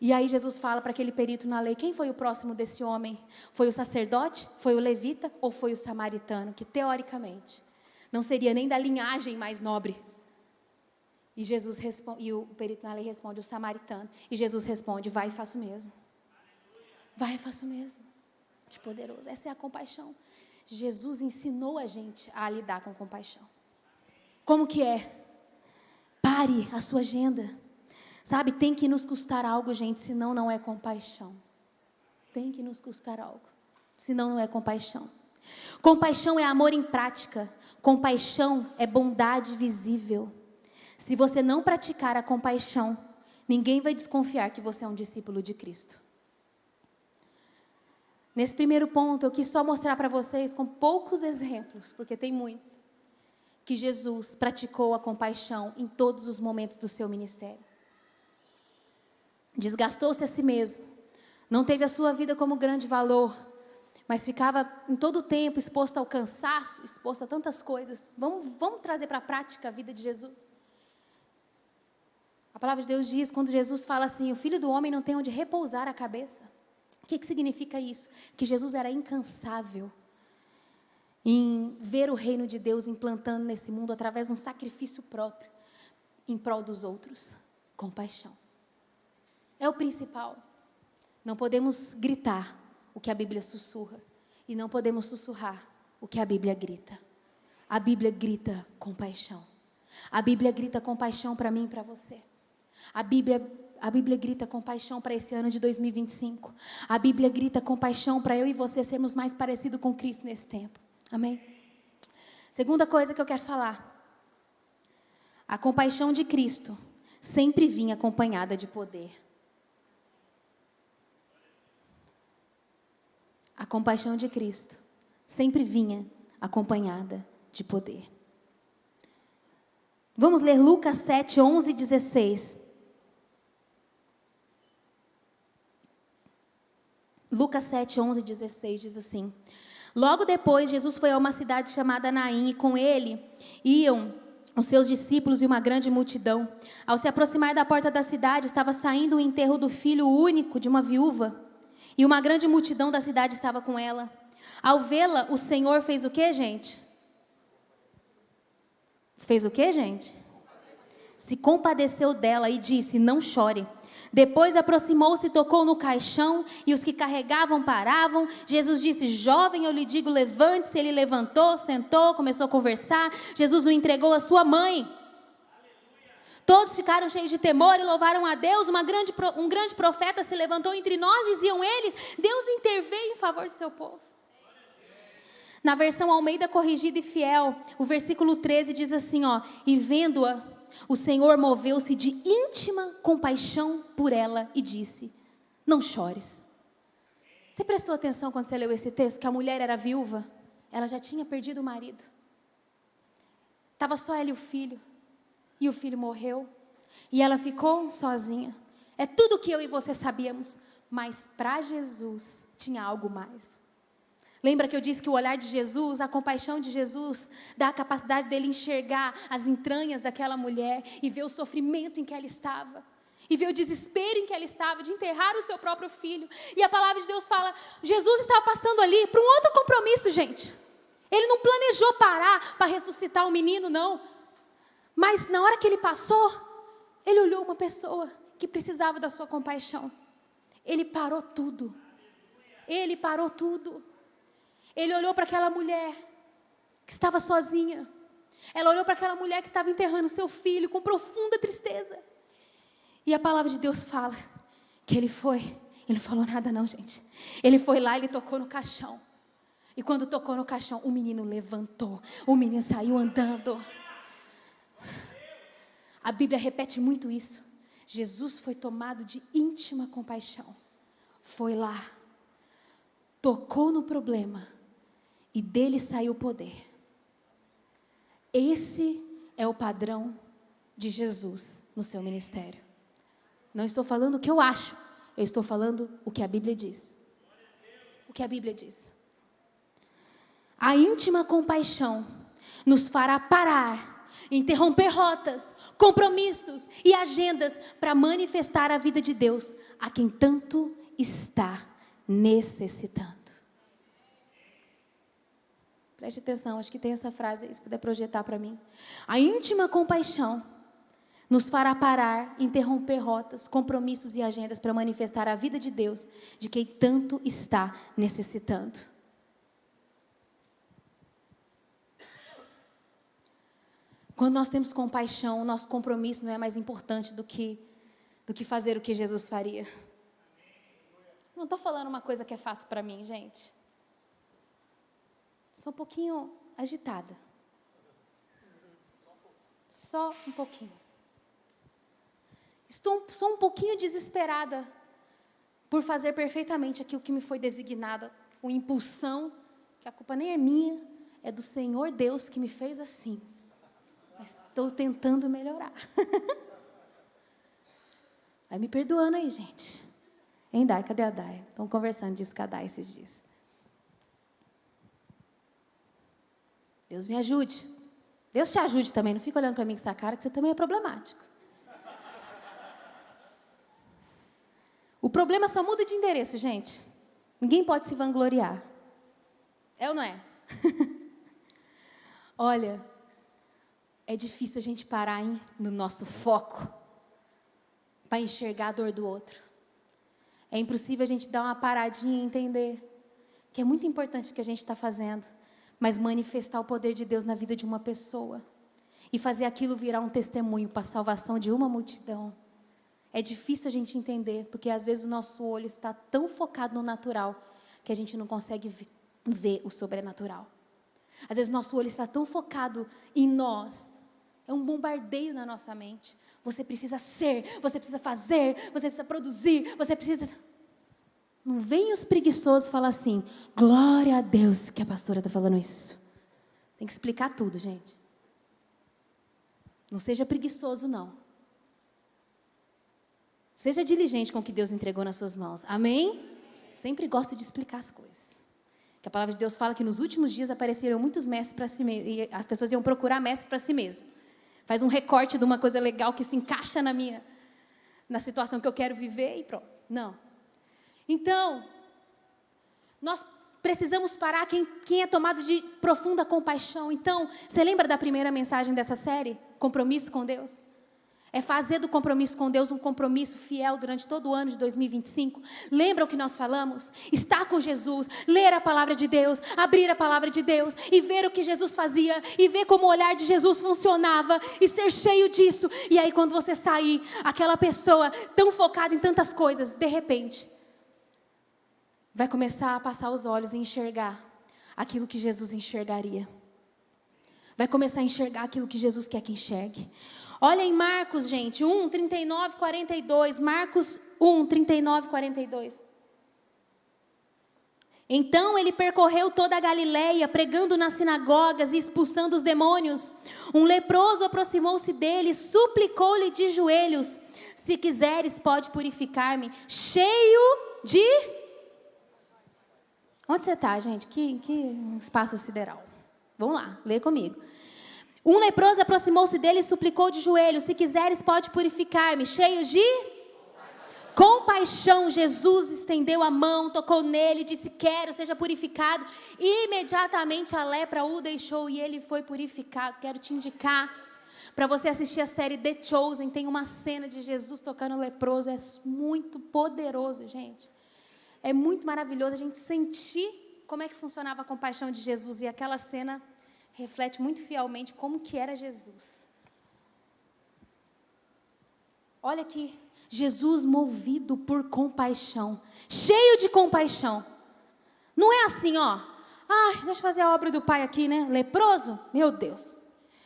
E aí Jesus fala para aquele perito na lei: quem foi o próximo desse homem? Foi o sacerdote? Foi o levita? Ou foi o samaritano? Que teoricamente não seria nem da linhagem mais nobre. E Jesus responde, e o perito na lei responde: o samaritano. E Jesus responde: vai e faço o mesmo. Vai e faço o mesmo. Que poderoso. Essa é a compaixão. Jesus ensinou a gente a lidar com compaixão. Como que é? Pare a sua agenda. Sabe, tem que nos custar algo, gente, senão não é compaixão. Tem que nos custar algo, senão não é compaixão. Compaixão é amor em prática. Compaixão é bondade visível. Se você não praticar a compaixão, ninguém vai desconfiar que você é um discípulo de Cristo. Nesse primeiro ponto, eu quis só mostrar para vocês, com poucos exemplos, porque tem muitos, que Jesus praticou a compaixão em todos os momentos do seu ministério. Desgastou-se a si mesmo, não teve a sua vida como grande valor, mas ficava em todo o tempo exposto ao cansaço, exposto a tantas coisas. Vamos trazer para a prática a vida de Jesus. A palavra de Deus diz, quando Jesus fala assim: o Filho do Homem não tem onde repousar a cabeça. O que significa isso? Que Jesus era incansável em ver o reino de Deus implantando nesse mundo através de um sacrifício próprio, em prol dos outros. Compaixão. É o principal. Não podemos gritar o que a Bíblia sussurra. E não podemos sussurrar o que a Bíblia grita. A Bíblia grita compaixão. A Bíblia grita compaixão para mim e para você. A Bíblia grita compaixão para esse ano de 2025. A Bíblia grita compaixão para eu e você sermos mais parecidos com Cristo nesse tempo. Amém? Segunda coisa que eu quero falar. A compaixão de Cristo sempre vinha acompanhada de poder. A compaixão de Cristo sempre vinha acompanhada de poder. Vamos ler Lucas 7, 11 e 16. Lucas 7, 11 e 16 diz assim: logo depois, Jesus foi a uma cidade chamada Naim, e com ele iam os seus discípulos e uma grande multidão. Ao se aproximar da porta da cidade, estava saindo o enterro do filho único de uma viúva, e uma grande multidão da cidade estava com ela. Ao vê-la, o Senhor fez o quê, gente? Fez o quê, gente? Se compadeceu dela e disse: não chore. Depois aproximou-se e tocou no caixão, e os que carregavam paravam. Jesus disse: jovem, eu lhe digo, levante-se. Ele levantou, sentou, começou a conversar. Jesus o entregou à sua mãe. Todos ficaram cheios de temor e louvaram a Deus. Um grande profeta se levantou entre nós, diziam eles. Deus interveio em favor do seu povo. Na versão Almeida Corrigida e Fiel, o versículo 13 diz assim, e vendo-a, o Senhor moveu-se de íntima compaixão por ela e disse: não chores. Você prestou atenção quando você leu esse texto, que a mulher era viúva? Ela já tinha perdido o marido. Estava só ela e o filho. E o filho morreu. E ela ficou sozinha. É tudo o que eu e você sabíamos. Mas para Jesus tinha algo mais. Lembra que eu disse que o olhar de Jesus, a compaixão de Jesus, dá a capacidade dele enxergar as entranhas daquela mulher e ver o sofrimento em que ela estava. E ver o desespero em que ela estava de enterrar o seu próprio filho. E a palavra de Deus fala, Jesus estava passando ali para um outro compromisso, gente. Ele não planejou parar para ressuscitar o menino, não. Mas na hora que ele passou, ele olhou uma pessoa que precisava da sua compaixão. Ele parou tudo. Ele parou tudo. Ele olhou para aquela mulher que estava sozinha. Ela olhou para aquela mulher que estava enterrando seu filho com profunda tristeza. E a palavra de Deus fala que ele não falou nada não, gente. Ele foi lá, ele tocou no caixão. E quando tocou no caixão, o menino levantou. O menino saiu andando. A Bíblia repete muito isso. Jesus foi tomado de íntima compaixão. Foi lá, tocou no problema e dele saiu o poder. Esse é o padrão de Jesus no seu ministério. Não estou falando o que eu acho, eu estou falando o que a Bíblia diz. O que a Bíblia diz. A íntima compaixão nos fará parar, interromper rotas, compromissos e agendas para manifestar a vida de Deus a quem tanto está necessitando. Preste atenção, acho que tem essa frase aí, se puder projetar para mim. A íntima compaixão nos fará parar, interromper rotas, compromissos e agendas para manifestar a vida de Deus de quem tanto está necessitando. Quando nós temos compaixão, o nosso compromisso não é mais importante do que fazer o que Jesus faria. Não estou falando uma coisa que é fácil para mim, gente. Sou um pouquinho agitada. Só um pouquinho. Sou um pouquinho desesperada por fazer perfeitamente aquilo que me foi designado. O impulsão, que a culpa nem é minha, é do Senhor Deus que me fez assim. Mas estou tentando melhorar. Vai me perdoando aí, gente. Hein, Dai? Cadê a Dai? Estão conversando disso com a Dai esses dias. Deus me ajude. Deus te ajude também. Não fica olhando para mim com essa cara, que você também é problemático. O problema só muda de endereço, gente. Ninguém pode se vangloriar. É ou não é? Olha, é difícil a gente parar no nosso foco para enxergar a dor do outro. É impossível a gente dar uma paradinha e entender que é muito importante o que a gente está fazendo, mas manifestar o poder de Deus na vida de uma pessoa e fazer aquilo virar um testemunho para a salvação de uma multidão. É difícil a gente entender, porque às vezes o nosso olho está tão focado no natural que a gente não consegue ver o sobrenatural. Às vezes o nosso olho está tão focado em nós. É um bombardeio na nossa mente. Você precisa ser, você precisa fazer, você precisa produzir, você precisa... Não vem os preguiçosos falar assim, glória a Deus que a pastora está falando isso. Tem que explicar tudo, gente. Não seja preguiçoso, não. Seja diligente com o que Deus entregou nas suas mãos. Amém? Sempre gosto de explicar as coisas. Que a palavra de Deus fala que nos últimos dias apareceram muitos mestres para si mesmo. E as pessoas iam procurar mestres para si mesmo. Faz um recorte de uma coisa legal que se encaixa na situação que eu quero viver e pronto. Não. Então, nós precisamos parar quem é tomado de profunda compaixão. Então, você lembra da primeira mensagem dessa série? Compromisso com Deus? É fazer do compromisso com Deus um compromisso fiel durante todo o ano de 2025. Lembra o que nós falamos? Estar com Jesus, ler a palavra de Deus, abrir a palavra de Deus e ver o que Jesus fazia e ver como o olhar de Jesus funcionava e ser cheio disso. E aí quando você sair, aquela pessoa tão focada em tantas coisas, de repente, vai começar a passar os olhos e enxergar aquilo que Jesus enxergaria. Vai começar a enxergar aquilo que Jesus quer que enxergue. Olha em Marcos, gente, 1, 39, 42. Marcos 1, 39, 42. Então ele percorreu toda a Galileia, pregando nas sinagogas e expulsando os demônios. Um leproso aproximou-se dele e suplicou-lhe de joelhos: se quiseres, pode purificar-me. Cheio de... Onde você está, gente? Que espaço sideral. Vamos lá, lê comigo. Um leproso aproximou-se dele e suplicou de joelhos: se quiseres, pode purificar-me. Cheio de compaixão, Jesus estendeu a mão, tocou nele e disse: quero, seja purificado. Imediatamente a lepra o deixou e ele foi purificado. Quero te indicar para você assistir a série The Chosen. Tem uma cena de Jesus tocando o leproso. É muito poderoso, gente. É muito maravilhoso a gente sentir como é que funcionava a compaixão de Jesus. E aquela cena reflete muito fielmente como que era Jesus. Olha aqui, Jesus movido por compaixão, cheio de compaixão. Não é assim, ó. Ai, deixa eu fazer a obra do Pai aqui, né? Leproso? Meu Deus.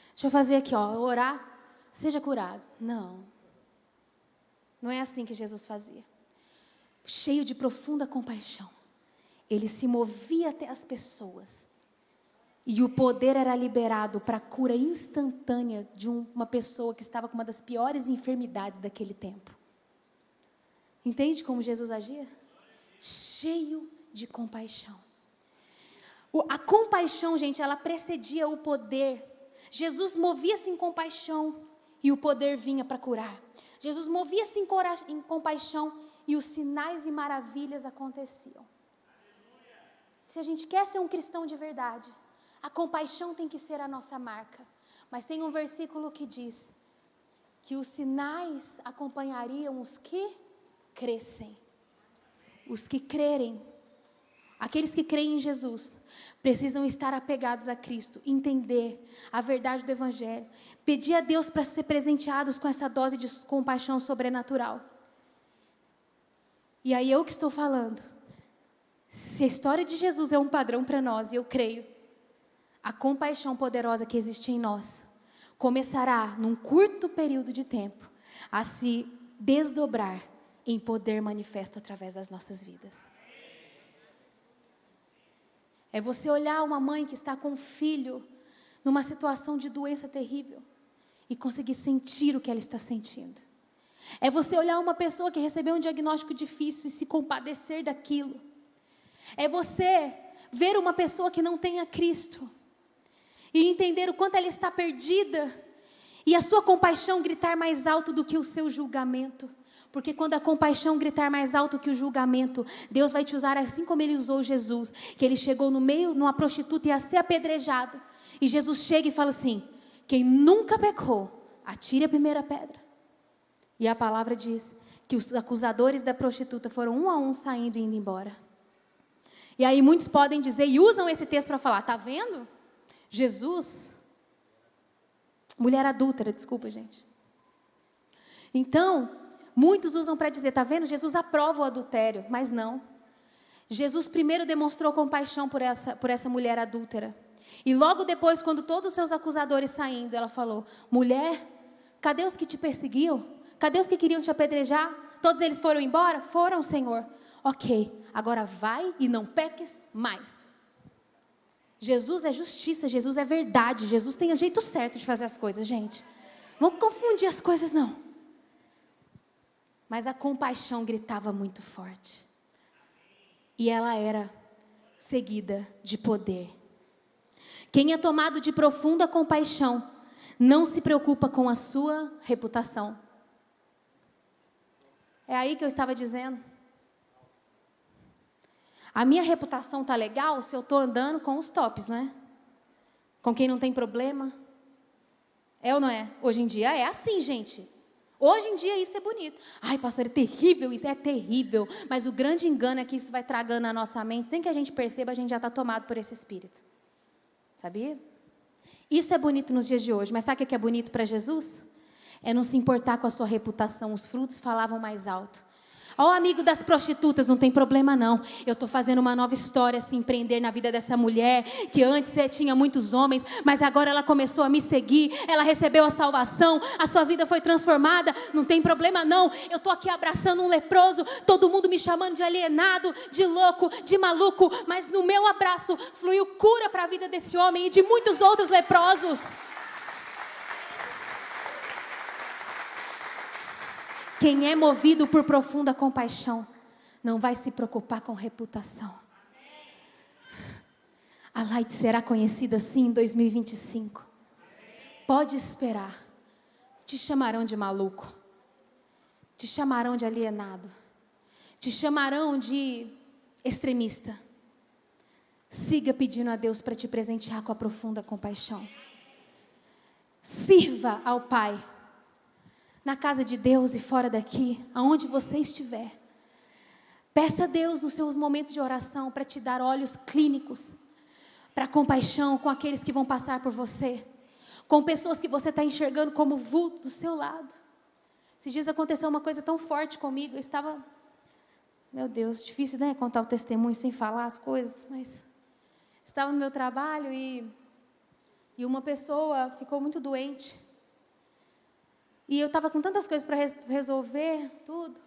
Deixa eu fazer aqui, ó, orar, seja curado. Não. Não é assim que Jesus fazia. Cheio de profunda compaixão, ele se movia até as pessoas. E o poder era liberado para a cura instantânea de uma pessoa que estava com uma das piores enfermidades daquele tempo. Entende como Jesus agia? Cheio de compaixão. A compaixão, gente, ela precedia o poder. Jesus movia-se em compaixão e o poder vinha para curar. Jesus movia-se em compaixão e os sinais e maravilhas aconteciam. Se a gente quer ser um cristão de verdade, a compaixão tem que ser a nossa marca. Mas tem um versículo que diz que os sinais acompanhariam os que crescem. Os que crerem, aqueles que creem em Jesus, precisam estar apegados a Cristo, entender a verdade do Evangelho, pedir a Deus para ser presenteados com essa dose de compaixão sobrenatural. E aí eu que estou falando, se a história de Jesus é um padrão para nós, e eu creio, a compaixão poderosa que existe em nós começará, num curto período de tempo, a se desdobrar em poder manifesto através das nossas vidas. É você olhar uma mãe que está com um filho numa situação de doença terrível e conseguir sentir o que ela está sentindo. É você olhar uma pessoa que recebeu um diagnóstico difícil e se compadecer daquilo. É você ver uma pessoa que não tem a Cristo e entender o quanto ela está perdida e a sua compaixão gritar mais alto do que o seu julgamento. Porque quando a compaixão gritar mais alto que o julgamento, Deus vai te usar assim como Ele usou Jesus, que Ele chegou no meio, numa prostituta e ia ser apedrejado. E Jesus chega e fala assim, quem nunca pecou, atire a primeira pedra. E a palavra diz que os acusadores da prostituta foram um a um saindo e indo embora. E aí muitos podem dizer, e usam esse texto para falar, tá vendo? Jesus, mulher adúltera, desculpa gente. Então, muitos usam para dizer, tá vendo? Jesus aprova o adultério, mas não. Jesus primeiro demonstrou compaixão por essa mulher adúltera. E logo depois, quando todos os seus acusadores saindo, ela falou, mulher, cadê os que te perseguiam? Cadê os que queriam te apedrejar? Todos eles foram embora? Foram, Senhor. Ok, agora vai e não peques mais. Jesus é justiça, Jesus é verdade, Jesus tem o jeito certo de fazer as coisas, gente. Não confundir as coisas, não. Mas a compaixão gritava muito forte. E ela era seguida de poder. Quem é tomado de profunda compaixão não se preocupa com a sua reputação. É aí que eu estava dizendo. A minha reputação está legal se eu estou andando com os tops, não é? Com quem não tem problema. É ou não é? Hoje em dia é assim, gente. Hoje em dia isso é bonito. Ai, pastor, é terrível isso, é terrível. Mas o grande engano é que isso vai tragando a nossa mente. Sem que a gente perceba, a gente já está tomado por esse espírito. Sabia? Isso é bonito nos dias de hoje. Mas sabe o que é bonito para Jesus? É não se importar com a sua reputação. Os frutos falavam mais alto. Ó, amigo das prostitutas, não tem problema não. Eu estou fazendo uma nova história, se empreender na vida dessa mulher, que antes tinha muitos homens, mas agora ela começou a me seguir, ela recebeu a salvação, a sua vida foi transformada, não tem problema não. Eu estou aqui abraçando um leproso, todo mundo me chamando de alienado, de louco, de maluco, mas no meu abraço fluiu cura para a vida desse homem e de muitos outros leprosos. Quem é movido por profunda compaixão não vai se preocupar com reputação. A Light será conhecida assim em 2025. Pode esperar. Te chamarão de maluco. Te chamarão de alienado. Te chamarão de extremista. Siga pedindo a Deus para te presentear com a profunda compaixão. Sirva ao Pai. Na casa de Deus e fora daqui, aonde você estiver. Peça a Deus nos seus momentos de oração para te dar olhos clínicos, para compaixão com aqueles que vão passar por você, com pessoas que você está enxergando como vulto do seu lado. Esses dias aconteceu uma coisa tão forte comigo, eu estava, meu Deus, difícil, né, contar o testemunho sem falar as coisas, mas estava no meu trabalho e uma pessoa ficou muito doente. E eu estava com tantas coisas para resolver, tudo.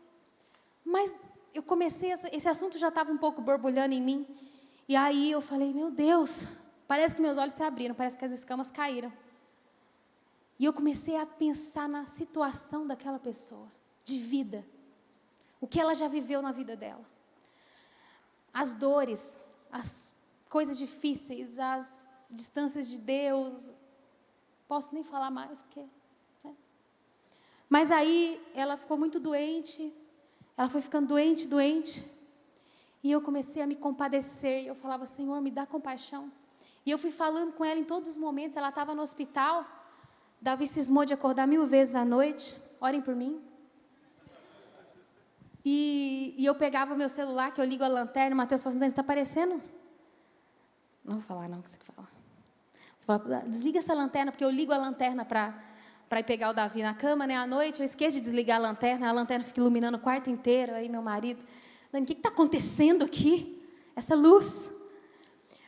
Mas eu comecei, esse assunto já estava um pouco borbulhando em mim. E aí eu falei, meu Deus, parece que meus olhos se abriram, parece que as escamas caíram. E eu comecei a pensar na situação daquela pessoa, de vida. O que ela já viveu na vida dela. As dores, as coisas difíceis, as distâncias de Deus. Posso nem falar mais, porque... né? Mas aí ela ficou muito doente. Ela foi ficando doente. E eu comecei a me compadecer. E eu falava, Senhor, me dá compaixão. E eu fui falando com ela em todos os momentos. Ela estava no hospital. Davi cismou de acordar 1000 vezes à noite. Orem por mim. E eu pegava o meu celular, que eu ligo a lanterna. O Mateus falou, está aparecendo? Não vou falar não, o que você fala. Vou falar, desliga essa lanterna, porque eu ligo a lanterna para ir pegar o Davi na cama, né? À noite, eu esqueço de desligar a lanterna fica iluminando o quarto inteiro. Aí meu marido, Dani, o que está acontecendo aqui? Essa luz.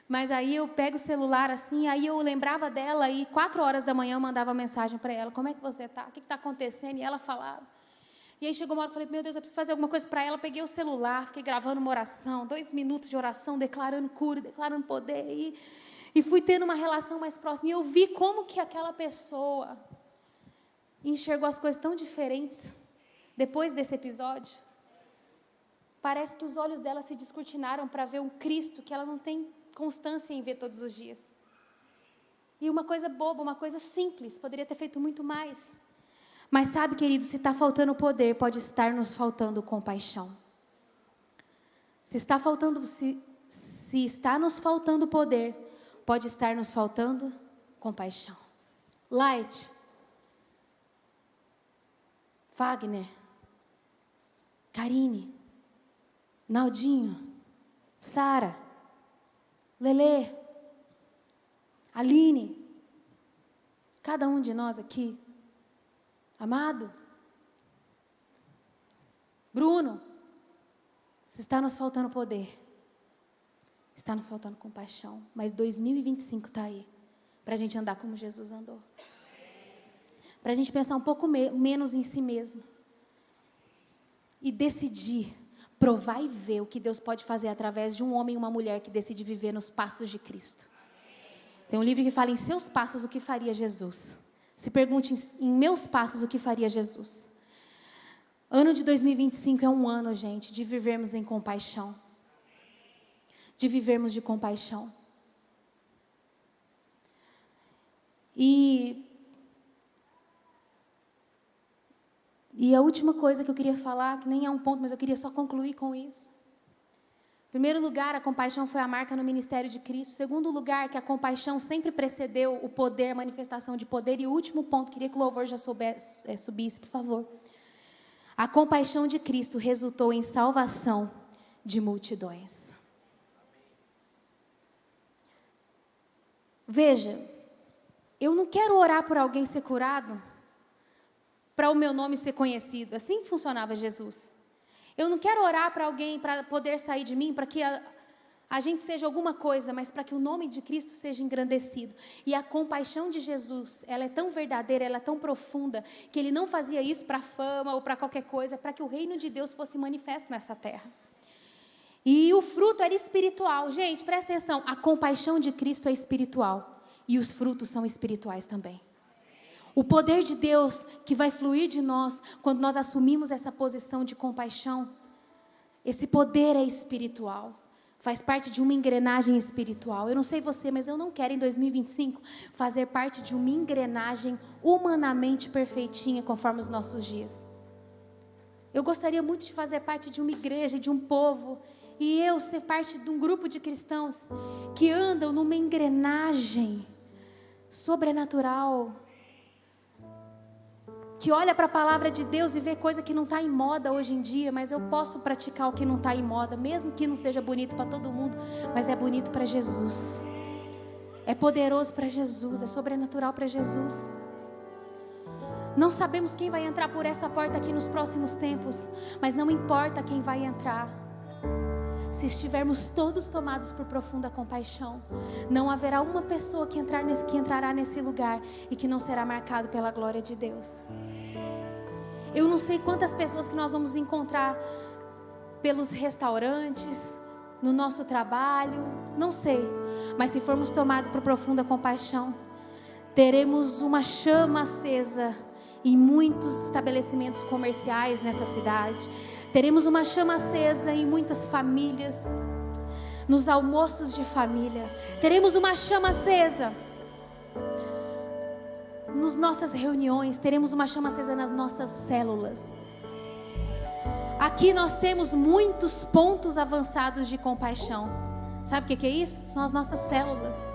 Mas aí eu pego o celular assim, aí eu lembrava dela e 4 horas da manhã eu mandava mensagem para ela, como é que você está? O que está acontecendo? E ela falava. E aí chegou uma hora que eu falei, meu Deus, eu preciso fazer alguma coisa para ela. Peguei o celular, fiquei gravando uma oração, 2 minutos de oração, declarando cura, declarando poder. E fui tendo uma relação mais próxima. E eu vi como que aquela pessoa enxergou as coisas tão diferentes depois desse episódio. Parece que os olhos dela se descortinaram para ver um Cristo que ela não tem constância em ver todos os dias. E uma coisa boba, uma coisa simples, poderia ter feito muito mais. Mas sabe, querido, se está faltando poder, pode estar nos faltando compaixão. Se está nos faltando poder, pode estar nos faltando compaixão. Light, Wagner, Karine, Naldinho, Sara, Lelê, Aline, cada um de nós aqui, Amado, Bruno, se está nos faltando poder, está nos faltando compaixão, mas 2025 está aí, para a gente andar como Jesus andou, para a gente pensar um pouco menos em si mesmo, e decidir, provar e ver o que Deus pode fazer através de um homem e uma mulher que decide viver nos passos de Cristo. Tem um livro que fala, em seus passos, o que faria Jesus? Se pergunte, em meus passos, o que faria Jesus? Ano de 2025 é um ano, gente, de vivermos em compaixão. De vivermos de compaixão. E a última coisa que eu queria falar, que nem é um ponto, mas eu queria só concluir com isso. Em primeiro lugar, a compaixão foi a marca no ministério de Cristo. Em segundo lugar, que a compaixão sempre precedeu o poder, a manifestação de poder. E o último ponto, queria que o louvor já subisse, por favor. A compaixão de Cristo resultou em salvação de multidões. Veja, eu não quero orar por alguém ser curado para o meu nome ser conhecido. Assim funcionava Jesus. Eu não quero orar para alguém para poder sair de mim, para que a gente seja alguma coisa, mas para que o nome de Cristo seja engrandecido. E a compaixão de Jesus, ela é tão verdadeira, ela é tão profunda, que Ele não fazia isso para fama ou para qualquer coisa, para que o reino de Deus fosse manifesto nessa terra. E o fruto era espiritual. Gente, presta atenção, a compaixão de Cristo é espiritual, e os frutos são espirituais também. O poder de Deus que vai fluir de nós, quando nós assumimos essa posição de compaixão, esse poder é espiritual, faz parte de uma engrenagem espiritual. Eu não sei você, mas eu não quero em 2025 fazer parte de uma engrenagem humanamente perfeitinha conforme os nossos dias. Eu gostaria muito de fazer parte de uma igreja, de um povo, e eu ser parte de um grupo de cristãos que andam numa engrenagem sobrenatural, que olha para a palavra de Deus e vê coisa que não está em moda hoje em dia, mas eu posso praticar o que não está em moda, mesmo que não seja bonito para todo mundo, mas é bonito para Jesus, é poderoso para Jesus, é sobrenatural para Jesus. Não sabemos quem vai entrar por essa porta aqui nos próximos tempos, mas não importa quem vai entrar, se estivermos todos tomados por profunda compaixão, não haverá uma pessoa que entrará nesse lugar e que não será marcado pela glória de Deus. Eu não sei quantas pessoas que nós vamos encontrar pelos restaurantes, no nosso trabalho, não sei. Mas se formos tomados por profunda compaixão, teremos uma chama acesa em muitos estabelecimentos comerciais nessa cidade. Teremos uma chama acesa em muitas famílias, nos almoços de família. Teremos uma chama acesa nas nossas reuniões. Teremos uma chama acesa nas nossas células. Aqui nós temos muitos pontos avançados de compaixão. Sabe o que é isso? São as nossas células.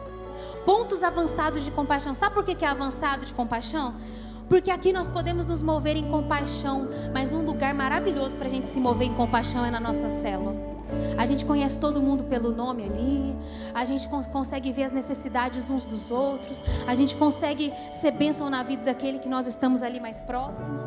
Pontos avançados de compaixão. Sabe por que é avançado de compaixão? Porque aqui nós podemos nos mover em compaixão, mas um lugar maravilhoso para a gente se mover em compaixão é na nossa célula. A gente conhece todo mundo pelo nome ali, a gente consegue ver as necessidades uns dos outros, a gente consegue ser bênção na vida daquele que nós estamos ali mais próximo.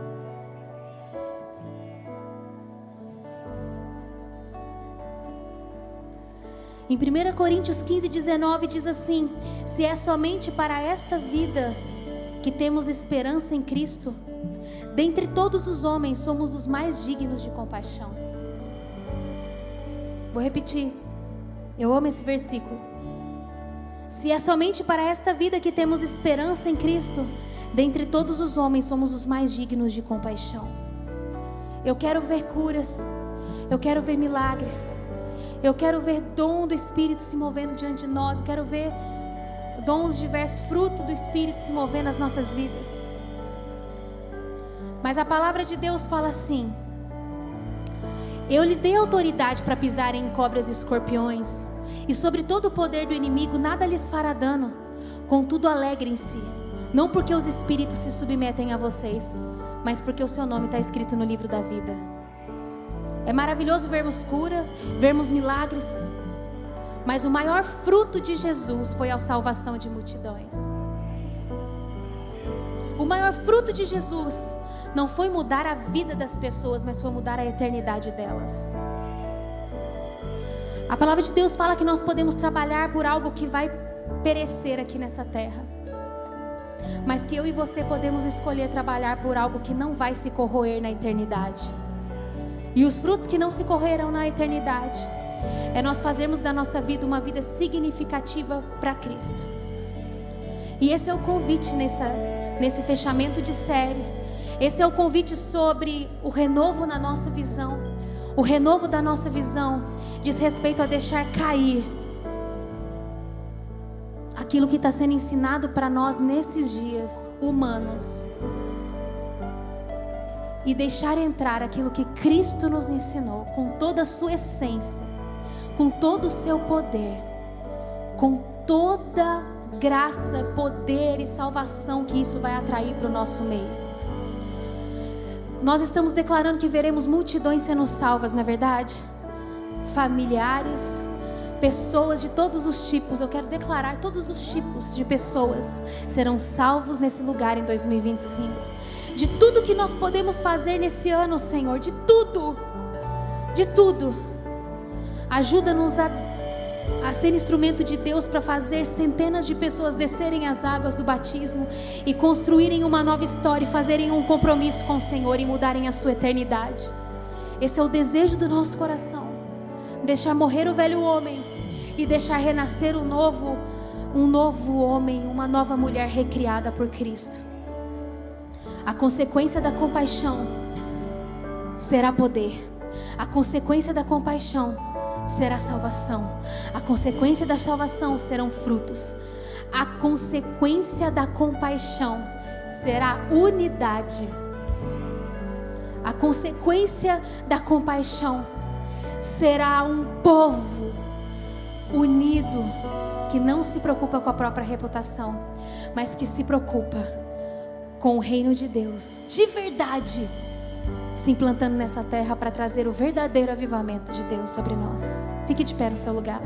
Em 1 Coríntios 15:19 diz assim: se é somente para esta vida que temos esperança em Cristo, dentre todos os homens somos os mais dignos de compaixão. Vou repetir, eu amo esse versículo. Se é somente para esta vida que temos esperança em Cristo, dentre todos os homens somos os mais dignos de compaixão. Eu quero ver curas, eu quero ver milagres, eu quero ver dom do Espírito se movendo diante de nós, eu quero ver dons diversos, fruto do Espírito se mover nas nossas vidas. Mas a palavra de Deus fala assim: eu lhes dei autoridade para pisarem em cobras e escorpiões, e sobre todo o poder do inimigo nada lhes fará dano. Contudo, alegrem-se, não porque os espíritos se submetem a vocês, mas porque o seu nome está escrito no livro da vida. É maravilhoso vermos cura, vermos milagres, mas o maior fruto de Jesus foi a salvação de multidões. O maior fruto de Jesus não foi mudar a vida das pessoas, mas foi mudar a eternidade delas. A palavra de Deus fala que nós podemos trabalhar por algo que vai perecer aqui nessa terra, mas que eu e você podemos escolher trabalhar por algo que não vai se corroer na eternidade. E os frutos que não se correrão na eternidade é nós fazermos da nossa vida uma vida significativa para Cristo. E esse é o convite nesse fechamento de série. Esse é o convite sobre o renovo na nossa visão. O renovo da nossa visão diz respeito a deixar cair aquilo que está sendo ensinado para nós nesses dias humanos, e deixar entrar aquilo que Cristo nos ensinou com toda a sua essência, com todo o seu poder, com toda graça, poder e salvação que isso vai atrair para o nosso meio. Nós estamos declarando que veremos multidões sendo salvas, não é verdade? Familiares, pessoas de todos os tipos. Eu quero declarar: todos os tipos de pessoas serão salvos nesse lugar em 2025. De tudo que nós podemos fazer nesse ano, Senhor, de tudo, ajuda-nos a ser instrumento de Deus para fazer centenas de pessoas descerem as águas do batismo e construírem uma nova história, e fazerem um compromisso com o Senhor e mudarem a sua eternidade. Esse é o desejo do nosso coração: deixar morrer o velho homem e deixar renascer um novo homem, uma nova mulher recriada por Cristo. A consequência da compaixão será poder. A consequência da compaixão será salvação. A consequência da salvação serão frutos. A consequência da compaixão será unidade. A consequência da compaixão será um povo unido, que não se preocupa com a própria reputação, mas que se preocupa com o reino de Deus, de verdade, se implantando nessa terra para trazer o verdadeiro avivamento de Deus sobre nós. Fique de pé no seu lugar.